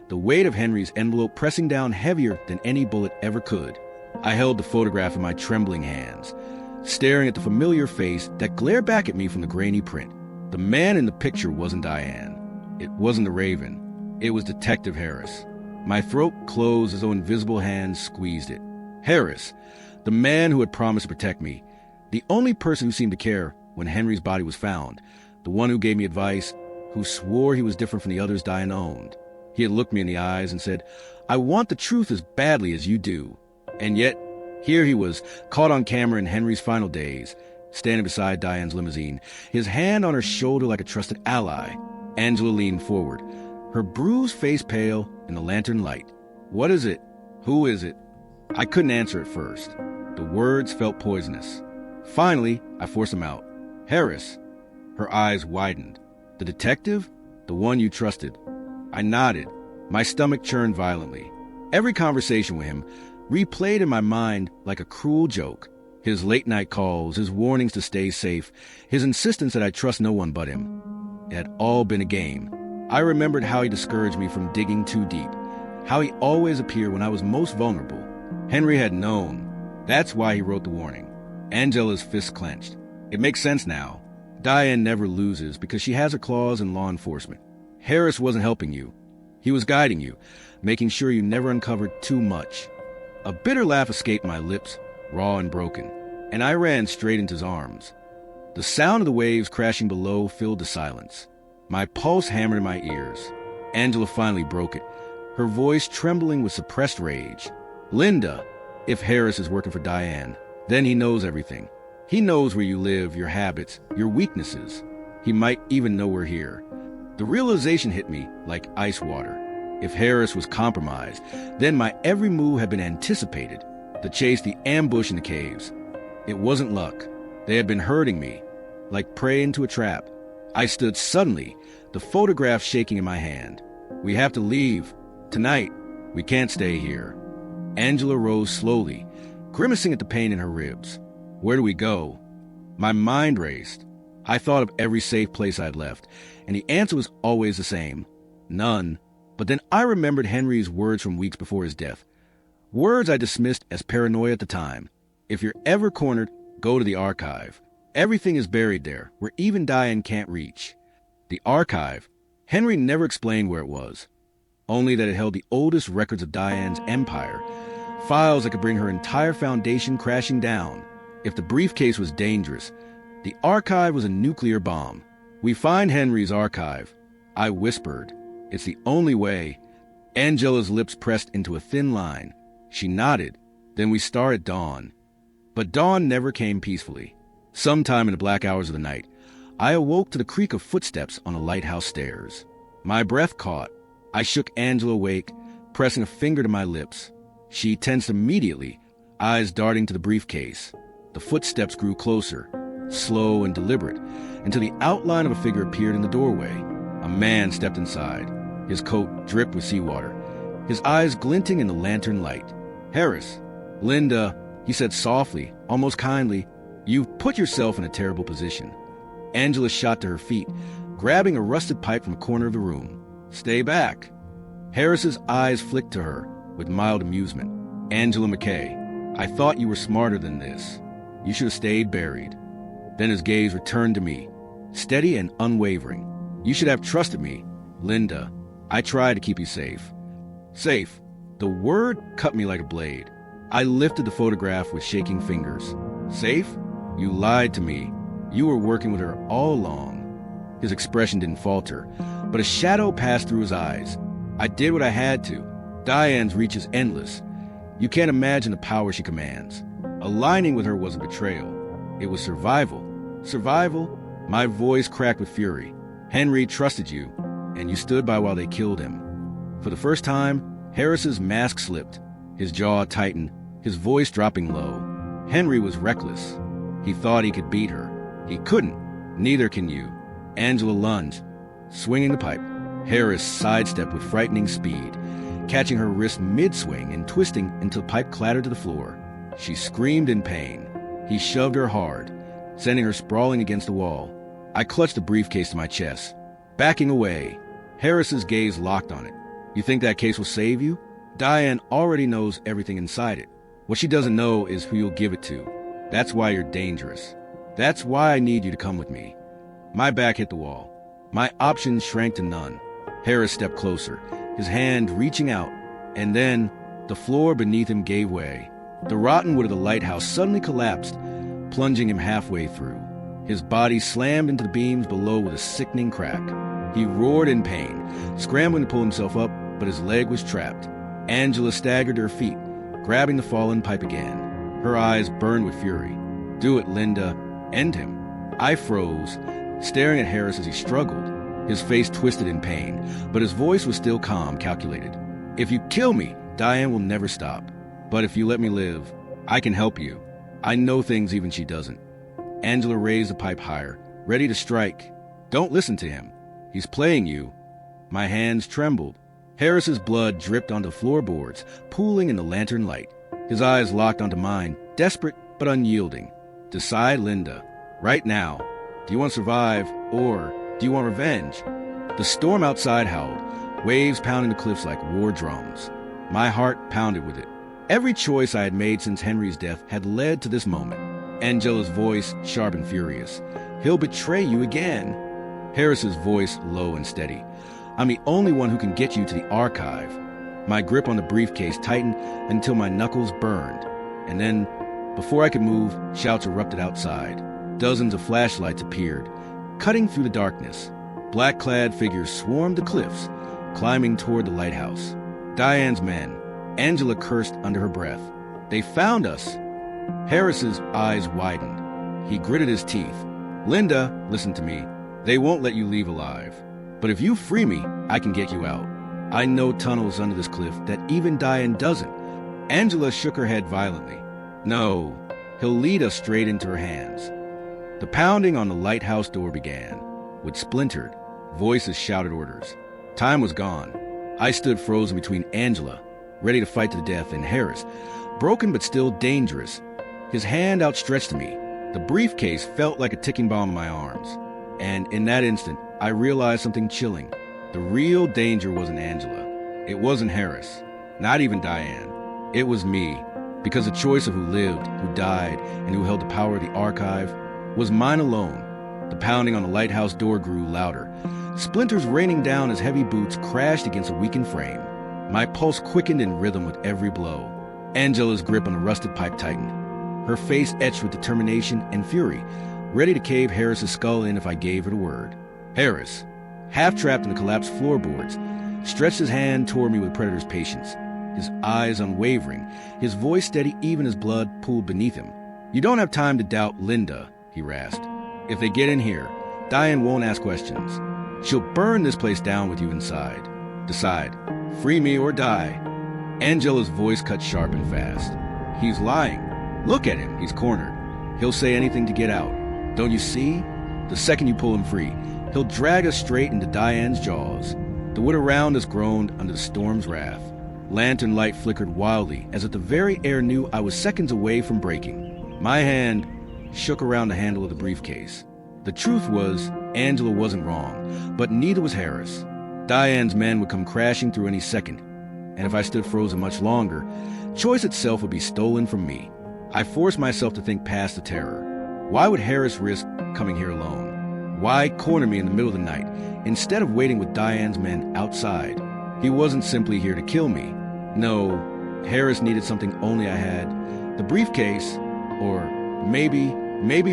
the weight of Henry's envelope pressing down heavier than any bullet ever could. I held the photograph in my trembling hands, staring at the familiar face that glared back at me from the grainy print. The man in the picture wasn't Diane. It wasn't the Raven. It was Detective Harris. My throat closed as though invisible hands squeezed it. Harris, the man who had promised to protect me, the only person who seemed to care when Henry's body was found, the one who gave me advice, who swore he was different from the others Diane owned. He had looked me in the eyes and said, "I want the truth as badly as you do." And yet, here he was, caught on camera in Henry's final days, standing beside Diane's limousine, his hand on her shoulder like a trusted ally. Angela leaned forward, her bruised face pale in the lantern light. "What is it? Who is it?" I couldn't answer at first. The words felt poisonous. Finally, I forced them out. "Harris." Her eyes widened. "The detective? The one you trusted?" I nodded. My stomach churned violently. Every conversation with him replayed in my mind like a cruel joke. His late-night calls, his warnings to stay safe, his insistence that I trust no one but him. It had all been a game. I remembered how he discouraged me from digging too deep, how he always appeared when I was most vulnerable. Henry had known. That's why he wrote the warning. Angela's fist clenched. It makes sense now. Diane never loses because she has her claws in law enforcement. Harris wasn't helping you. He was guiding you, making sure you never uncovered too much. A bitter laugh escaped my lips, raw and broken, and I ran straight into his arms. The sound of the waves crashing below filled the silence. My pulse hammered in my ears. Angela finally broke it, her voice trembling with suppressed rage. "Linda, if Harris is working for Diane, then he knows everything. He knows where you live, your habits, your weaknesses. He might even know we're here." The realization hit me like ice water. If Harris was compromised, then my every move had been anticipated. The chase, the ambush in the caves. It wasn't luck. They had been hurting me, like prey into a trap. I stood suddenly, the photograph shaking in my hand. "We have to leave. Tonight. We can't stay here." Angela rose slowly, grimacing at the pain in her ribs. "Where do we go?" My mind raced. I thought of every safe place I'd left, and the answer was always the same. None. But then I remembered Henry's words from weeks before his death. Words I dismissed as paranoia at the time. "If you're ever cornered, go to the archive. Everything is buried there, where even Diane can't reach." The archive. Henry never explained where it was. Only that it held the oldest records of Diane's empire. Files that could bring her entire foundation crashing down. If the briefcase was dangerous, the archive was a nuclear bomb. "We find Henry's archive," I whispered. "It's the only way." Angela's lips pressed into a thin line. She nodded. Then we started dawn. But dawn never came peacefully. Sometime in the black hours of the night, I awoke to the creak of footsteps on the lighthouse stairs. My breath caught. I shook Angela awake, pressing a finger to my lips. She tensed immediately, eyes darting to the briefcase. The footsteps grew closer, slow and deliberate, until the outline of a figure appeared in the doorway. A man stepped inside. His coat dripped with seawater, his eyes glinting in the lantern light. "Harris." "Linda," he said softly, almost kindly, "you've put yourself in a terrible position." Angela shot to her feet, grabbing a rusted pipe from a corner of the room. "Stay back." Harris's eyes flicked to her with mild amusement. "Angela McKay, I thought you were smarter than this. You should have stayed buried." Then his gaze returned to me, steady and unwavering. "You should have trusted me, Linda. I tried to keep you safe." Safe. The word cut me like a blade. I lifted the photograph with shaking fingers. "Safe? You lied to me. You were working with her all along." His expression didn't falter, but a shadow passed through his eyes. "I did what I had to. Diane's reach is endless. You can't imagine the power she commands. Aligning with her wasn't betrayal. It was survival." "Survival?" My voice cracked with fury. "Henry trusted you, and you stood by while they killed him." For the first time, Harris's mask slipped. His jaw tightened, his voice dropping low. Henry was reckless. He thought he could beat her. He couldn't. Neither can you. Angela lunged, swinging the pipe. Harris sidestepped with frightening speed, catching her wrist mid-swing and twisting until the pipe clattered to the floor. She screamed in pain. He shoved her hard, sending her sprawling against the wall. I clutched the briefcase to my chest, backing away. Harris's gaze locked on it. "You think that case will save you? Diane already knows everything inside it. What she doesn't know is who you'll give it to. That's why you're dangerous. That's why I need you to come with me." My back hit the wall. My options shrank to none. Harris stepped closer, his hand reaching out, and then the floor beneath him gave way. The rotten wood of the lighthouse suddenly collapsed, plunging him halfway through. His body slammed into the beams below with a sickening crack. He roared in pain, scrambling to pull himself up, but his leg was trapped. Angela staggered to her feet, grabbing the fallen pipe again. Her eyes burned with fury. "Do it, Linda. End him." I froze, staring at Harris as he struggled. His face twisted in pain, but his voice was still calm, calculated. "If you kill me, Diane will never stop. But if you let me live, I can help you. I know things even she doesn't." Angela raised the pipe higher, ready to strike. "Don't listen to him. He's playing you." My hands trembled. Harris's blood dripped onto floorboards, pooling in the lantern light. His eyes locked onto mine, desperate but unyielding. "Decide, Linda. Right now. Do you want to survive, or do you want revenge?" The storm outside howled, waves pounding the cliffs like war drums. My heart pounded with it. Every choice I had made since Henry's death had led to this moment. Angela's voice, sharp and furious. "He'll betray you again." Harris's voice, low and steady. "I'm the only one who can get you to the archive." My grip on the briefcase tightened until my knuckles burned. And then, before I could move, shouts erupted outside. Dozens of flashlights appeared, cutting through the darkness. Black-clad figures swarmed the cliffs, climbing toward the lighthouse. Diane's men. Angela cursed under her breath. "They found us!" Harris's eyes widened. He gritted his teeth. "Linda, listen to me. They won't let you leave alive. But if you free me, I can get you out. I know tunnels under this cliff that even Diane doesn't." Angela shook her head violently. "No, he'll lead us straight into her hands." The pounding on the lighthouse door began. With splintered, voices shouted orders. Time was gone. I stood frozen between Angela, ready to fight to the death, and Harris, broken but still dangerous, his hand outstretched to me. The briefcase felt like a ticking bomb in my arms. And in that instant, I realized something chilling. The real danger wasn't Angela. It wasn't Harris. Not even Diane. It was me. Because the choice of who lived, who died, and who held the power of the archive was mine alone. The pounding on the lighthouse door grew louder. Splinters raining down as heavy boots crashed against a weakened frame. My pulse quickened in rhythm with every blow. Angela's grip on the rusted pipe tightened. Her face etched with determination and fury, ready to cave Harris's skull in if I gave her the word. Harris, half trapped in the collapsed floorboards, stretched his hand toward me with predator's patience, his eyes unwavering, his voice steady even as blood pooled beneath him. "You don't have time to doubt Linda," he rasped. "If they get in here, Diane won't ask questions. She'll burn this place down with you inside. Decide, free me or die." Angela's voice cut sharp and fast. "He's lying. Look at him, he's cornered. He'll say anything to get out. Don't you see? The second you pull him free, he'll drag us straight into Diane's jaws." The wood around us groaned under the storm's wrath. Lantern light flickered wildly, as if the very air knew I was seconds away from breaking. My hand shook around the handle of the briefcase. The truth was, Angela wasn't wrong, but neither was Harris. Diane's men would come crashing through any second, and if I stood frozen much longer, choice itself would be stolen from me. I forced myself to think past the terror. Why would Harris risk coming here alone? Why corner me in the middle of the night, instead of waiting with Diane's men outside? He wasn't simply here to kill me. No, Harris needed something only I had. The briefcase, or maybe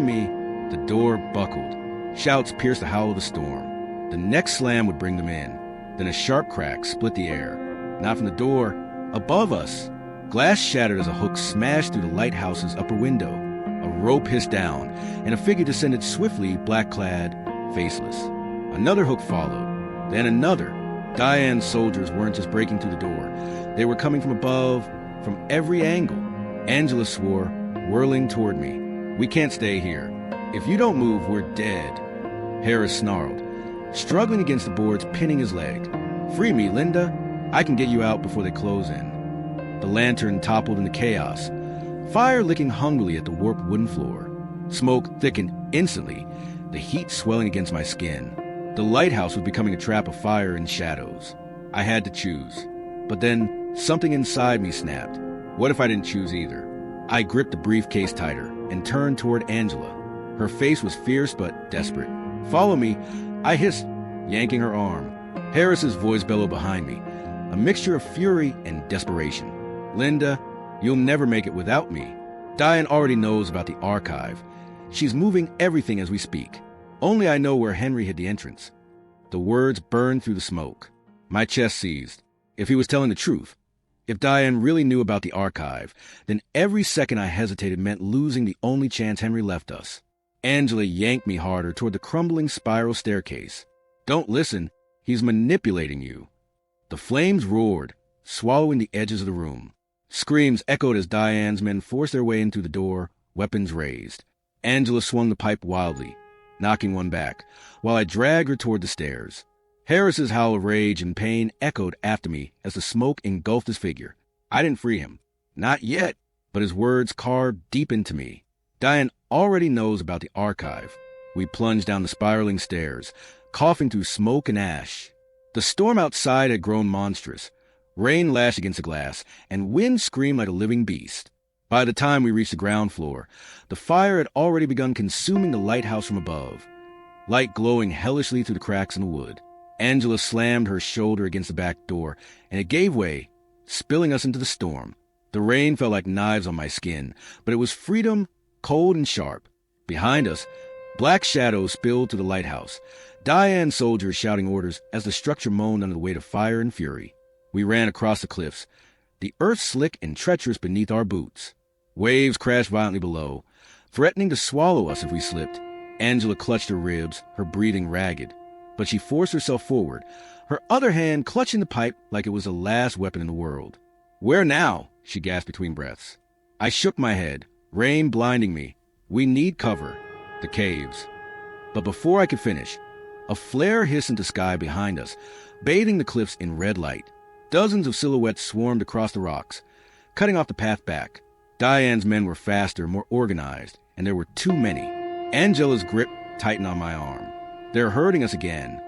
me. The door buckled. Shouts pierced the howl of the storm. The next slam would bring them in. Then a sharp crack split the air. Not from the door, above us. Glass shattered as a hook smashed through the lighthouse's upper window. A rope hissed down, and a figure descended swiftly, black-clad, faceless. Another hook followed, then another. Diane's soldiers weren't just breaking through the door. They were coming from above, from every angle. Angela swore, whirling toward me. "We can't stay here. If you don't move, we're dead." Harris snarled, struggling against the boards, pinning his leg. "Free me, Linda. I can get you out before they close in." The lantern toppled into chaos, fire licking hungrily at the warped wooden floor. Smoke thickened instantly, the heat swelling against my skin. The lighthouse was becoming a trap of fire and shadows. I had to choose. But then, something inside me snapped. What if I didn't choose either? I gripped the briefcase tighter and turned toward Angela. Her face was fierce but desperate. "Follow me," I hissed, yanking her arm. Harris's voice bellowed behind me, a mixture of fury and desperation. "Linda, you'll never make it without me. Diane already knows about the archive. She's moving everything as we speak. Only I know where Henry hid the entrance." The words burned through the smoke. My chest seized. If he was telling the truth, if Diane really knew about the archive, then every second I hesitated meant losing the only chance Henry left us. Angela yanked me harder toward the crumbling spiral staircase. Don't listen. He's manipulating you. The flames roared, swallowing the edges of the room. Screams echoed as Diane's men forced their way in through the door, weapons raised. Angela swung the pipe wildly, knocking one back, while I dragged her toward the stairs. Harris's howl of rage and pain echoed after me as the smoke engulfed his figure. I didn't free him. Not yet, but his words carved deep into me. Diane already knows about the archive. We plunged down the spiraling stairs, coughing through smoke and ash. The storm outside had grown monstrous. Rain lashed against the glass, and wind screamed like a living beast. By the time we reached the ground floor, the fire had already begun consuming the lighthouse from above, light glowing hellishly through the cracks in the wood. Angela slammed her shoulder against the back door, and it gave way, spilling us into the storm. The rain felt like knives on my skin, but it was freedom, cold and sharp. Behind us, black shadows spilled to the lighthouse, Diane's soldiers shouting orders as the structure moaned under the weight of fire and fury. We ran across the cliffs, the earth slick and treacherous beneath our boots. Waves crashed violently below, threatening to swallow us if we slipped. Angela clutched her ribs, her breathing ragged. But she forced herself forward, her other hand clutching the pipe like it was the last weapon in the world. "Where now?" she gasped between breaths. I shook my head, rain blinding me. "We need cover." The caves. But before I could finish, a flare hissed into the sky behind us, bathing the cliffs in red light. Dozens of silhouettes swarmed across the rocks, cutting off the path back. Diane's men were faster, more organized, and there were too many. Angela's grip tightened on my arm. "They're hurting us again."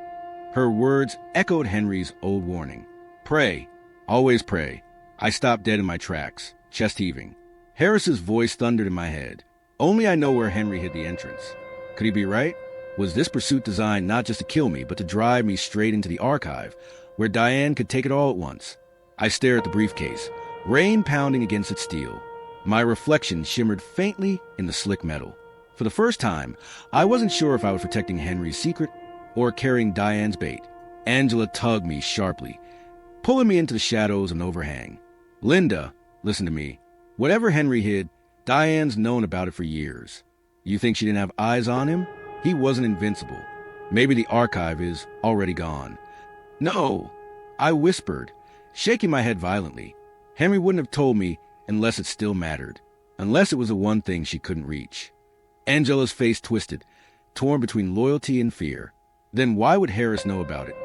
Her words echoed Henry's old warning. "Pray. Always pray." I stopped dead in my tracks, chest heaving. Harris's voice thundered in my head. Only I know where Henry hid the entrance. Could he be right? Was this pursuit designed not just to kill me, but to drive me straight into the archive, where Diane could take it all at once? I stared at the briefcase, rain pounding against its steel. My reflection shimmered faintly in the slick metal. For the first time, I wasn't sure if I was protecting Henry's secret or carrying Diane's bait. Angela tugged me sharply, pulling me into the shadows of an overhang. "Linda, listen to me. Whatever Henry hid, Diane's known about it for years. You think she didn't have eyes on him? He wasn't invincible. Maybe the archive is already gone." "No," I whispered, shaking my head violently. Henry wouldn't have told me unless it still mattered, unless it was the one thing she couldn't reach. Angela's face twisted, torn between loyalty and fear. Then why would Harris know about it?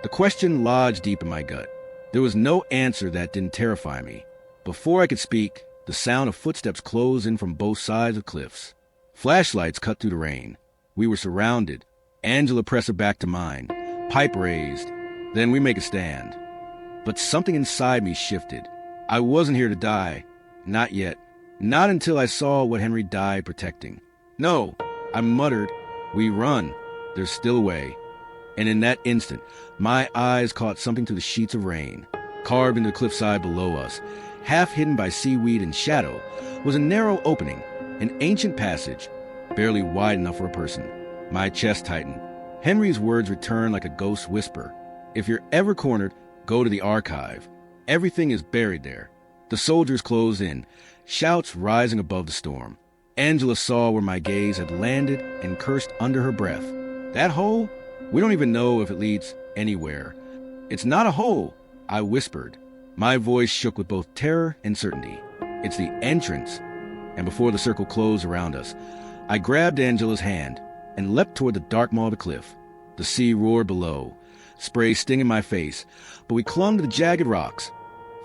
The question lodged deep in my gut. There was no answer that didn't terrify me. Before I could speak, the sound of footsteps closed in from both sides of the cliffs. Flashlights cut through the rain. We were surrounded. Angela pressed her back to mine, pipe raised. Then we make a stand. But something inside me shifted. I wasn't here to die. Not yet. Not until I saw what Henry died protecting. "No," I muttered. "We run. There's still a way." And in that instant, my eyes caught something through the sheets of rain. Carved into the cliffside below us, half hidden by seaweed and shadow, was a narrow opening, an ancient passage, barely wide enough for a person. My chest tightened. Henry's words returned like a ghost whisper. "If you're ever cornered, go to the archive. Everything is buried there." The soldiers closed in, shouts rising above the storm. Angela saw where my gaze had landed and cursed under her breath. "That hole? We don't even know if it leads anywhere." "It's not a hole," I whispered. My voice shook with both terror and certainty. "It's the entrance." And before the circle closed around us, I grabbed Angela's hand and leapt toward the dark maw of the cliff. The sea roared below, spray stinging my face, but we clung to the jagged rocks,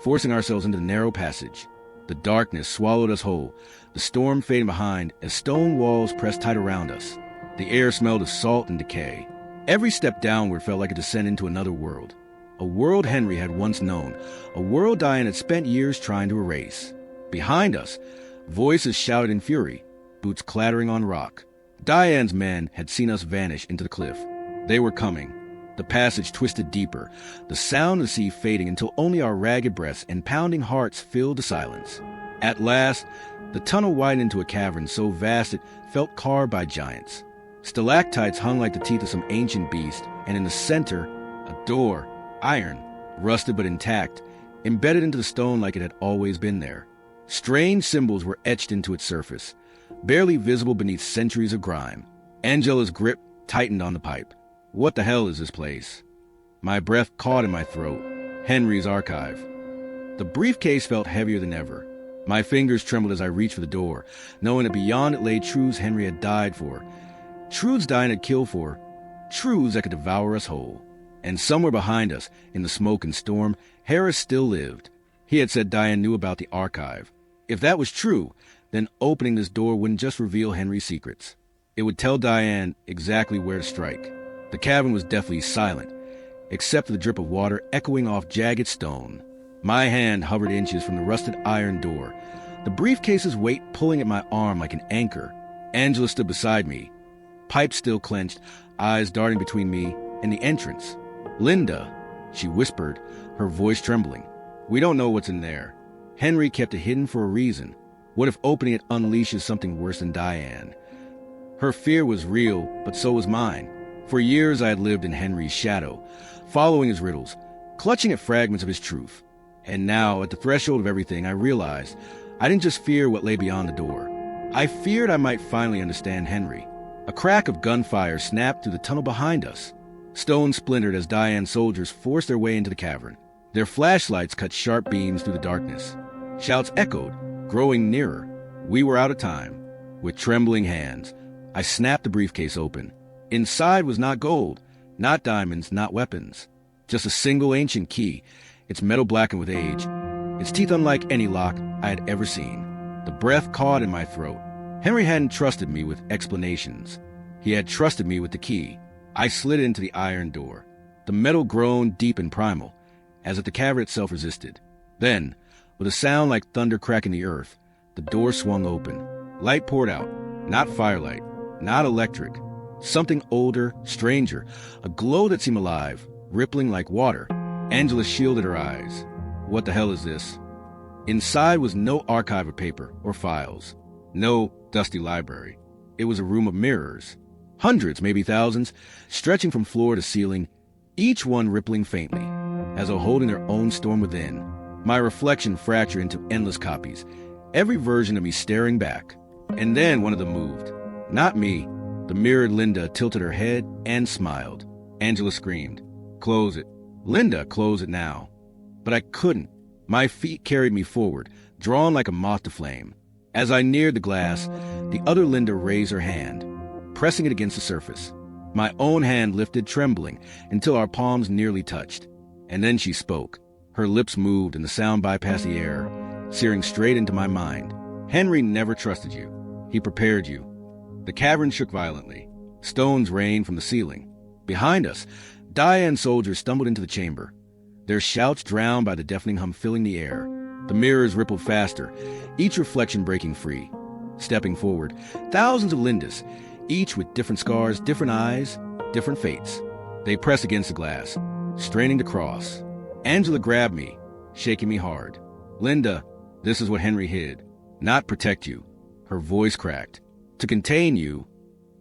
forcing ourselves into the narrow passage. The darkness swallowed us whole, the storm fading behind as stone walls pressed tight around us. The air smelled of salt and decay. Every step downward felt like a descent into another world. A world Henry had once known, a world Diane had spent years trying to erase. Behind us, voices shouted in fury, boots clattering on rock. Diane's men had seen us vanish into the cliff. They were coming. The passage twisted deeper, the sound of the sea fading until only our ragged breaths and pounding hearts filled the silence. At last, the tunnel widened into a cavern so vast it felt carved by giants. Stalactites hung like the teeth of some ancient beast, and in the center, a door, iron, rusted but intact, embedded into the stone like it had always been there. Strange symbols were etched into its surface, barely visible beneath centuries of grime. Angela's grip tightened on the pipe. What the hell is this place? My breath caught in my throat. Henry's archive. The briefcase felt heavier than ever. My fingers trembled as I reached for the door, knowing that beyond it lay truths Henry had died for. Truths Diane had killed for. Truths that could devour us whole. And somewhere behind us, in the smoke and storm, Harris still lived. He had said Diane knew about the archive. If that was true, then opening this door wouldn't just reveal Henry's secrets. It would tell Diane exactly where to strike. The cavern was deathly silent, except for the drip of water echoing off jagged stone. My hand hovered inches from the rusted iron door, the briefcase's weight pulling at my arm like an anchor. Angela stood beside me, pipe still clenched, eyes darting between me and the entrance. "Linda," she whispered, her voice trembling. "We don't know what's in there. Henry kept it hidden for a reason. What if opening it unleashes something worse than Diane?" Her fear was real, but so was mine. For years I had lived in Henry's shadow, following his riddles, clutching at fragments of his truth. And now, at the threshold of everything, I realized I didn't just fear what lay beyond the door. I feared I might finally understand Henry. A crack of gunfire snapped through the tunnel behind us. Stone splintered as Diane's soldiers forced their way into the cavern. Their flashlights cut sharp beams through the darkness. Shouts echoed, growing nearer. We were out of time. With trembling hands, I snapped the briefcase open. Inside was not gold, not diamonds, not weapons. Just a single ancient key, its metal blackened with age, its teeth unlike any lock I had ever seen. The breath caught in my throat. Henry hadn't trusted me with explanations. He had trusted me with the key. I slid into the iron door. The metal groaned deep and primal, as if the cavern itself resisted. Then, with a sound like thunder cracking the earth, the door swung open. Light poured out. Not firelight, not electric. Something older, stranger, a glow that seemed alive, rippling like water. Angela shielded her eyes. What the hell is this? Inside was no archive of paper or files. No dusty library. It was a room of mirrors. Hundreds, maybe thousands, stretching from floor to ceiling, each one rippling faintly, as though holding their own storm within. My reflection fractured into endless copies, every version of me staring back. And then one of them moved. Not me. The mirrored Linda tilted her head and smiled. Angela screamed, "Close it." "Linda, close it now." But I couldn't. My feet carried me forward, drawn like a moth to flame. As I neared the glass, the other Linda raised her hand, pressing it against the surface. My own hand lifted, trembling, until our palms nearly touched. And then she spoke. Her lips moved and the sound bypassed the air, searing straight into my mind. "Henry never trusted you. He prepared you." The cavern shook violently. Stones rained from the ceiling. Behind us, Diane's soldiers stumbled into the chamber, their shouts drowned by the deafening hum filling the air. The mirrors rippled faster, each reflection breaking free. Stepping forward, thousands of Lindas, each with different scars, different eyes, different fates. They pressed against the glass, straining to cross. Angela grabbed me, shaking me hard. "Linda, this is what Henry hid. Not protect you." Her voice cracked. "To contain you."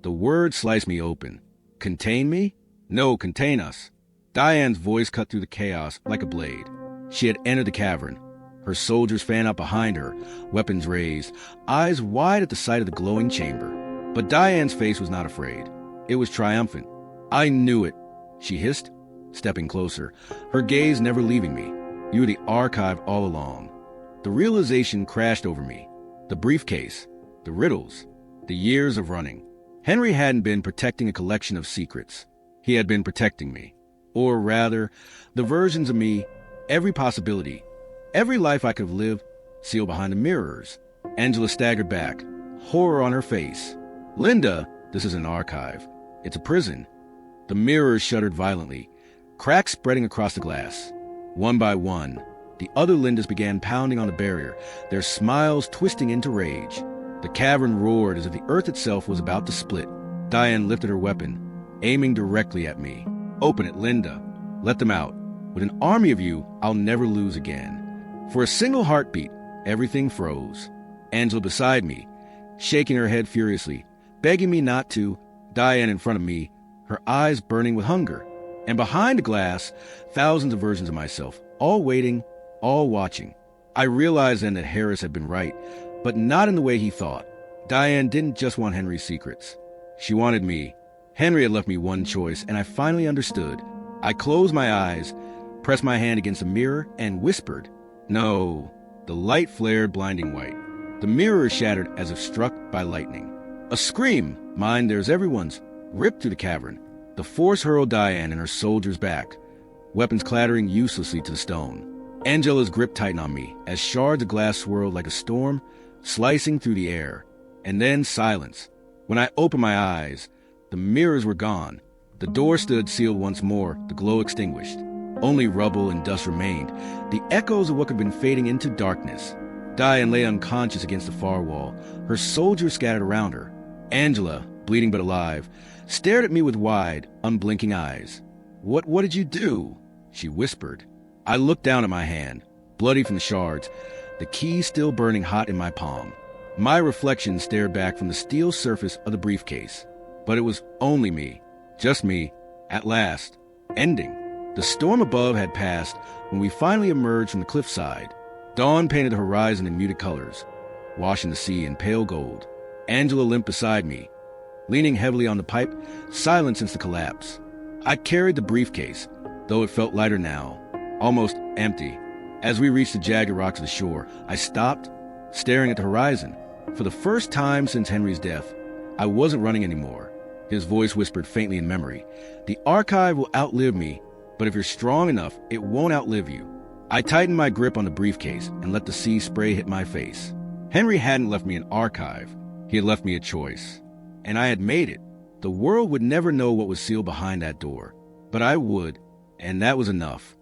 The word sliced me open. Contain me? No, contain us. Diane's voice cut through the chaos like a blade. She had entered the cavern. Her soldiers fanned out behind her, weapons raised, eyes wide at the sight of the glowing chamber. But Diane's face was not afraid. It was triumphant. "I knew it," she hissed, stepping closer, her gaze never leaving me. "You were the archive all along." The realization crashed over me. The briefcase, the riddles, the years of running. Henry hadn't been protecting a collection of secrets. He had been protecting me. Or rather, the versions of me, every possibility, every life I could have lived, sealed behind the mirrors. Angela staggered back, horror on her face. "Linda, this is an archive. It's a prison." The mirrors shuddered violently, cracks spreading across the glass. One by one, the other Lindas began pounding on the barrier, their smiles twisting into rage. The cavern roared as if the earth itself was about to split. Diane lifted her weapon, aiming directly at me. "Open it, Linda. Let them out. With an army of you, I'll never lose again." For a single heartbeat, everything froze. Angela beside me, shaking her head furiously, begging me not to. Diane in front of me, her eyes burning with hunger. And behind the glass, thousands of versions of myself, all waiting, all watching. I realized then that Harris had been right, but not in the way he thought. Diane didn't just want Henry's secrets. She wanted me. Henry had left me one choice, and I finally understood. I closed my eyes, pressed my hand against a mirror, and whispered. No. The light flared blinding white. The mirror shattered as if struck by lightning. A scream, mine, theirs, everyone's, ripped through the cavern. The force hurled Diane and her soldiers back, weapons clattering uselessly to the stone. Angela's grip tightened on me as shards of glass swirled like a storm, slicing through the air. And then silence. When I opened my eyes, the mirrors were gone. The door stood sealed once more, the glow extinguished. Only rubble and dust remained, the echoes of what had been fading into darkness. Diane lay unconscious against the far wall, her soldiers scattered around her. Angela, bleeding but alive, stared at me with wide, unblinking eyes. What did you do?" she whispered. I looked down at my hand, bloody from the shards, the key still burning hot in my palm. My reflection stared back from the steel surface of the briefcase. But it was only me, just me, at last, ending. The storm above had passed when we finally emerged from the cliffside. Dawn painted the horizon in muted colors, washing the sea in pale gold. Angela limped beside me, leaning heavily on the pipe, silent since the collapse. I carried the briefcase, though it felt lighter now, almost empty. As we reached the jagged rocks of the shore, I stopped, staring at the horizon. For the first time since Henry's death, I wasn't running anymore. His voice whispered faintly in memory. "The archive will outlive me, but if you're strong enough, it won't outlive you." I tightened my grip on the briefcase and let the sea spray hit my face. Henry hadn't left me an archive. He had left me a choice. And I had made it. The world would never know what was sealed behind that door. But I would, and that was enough.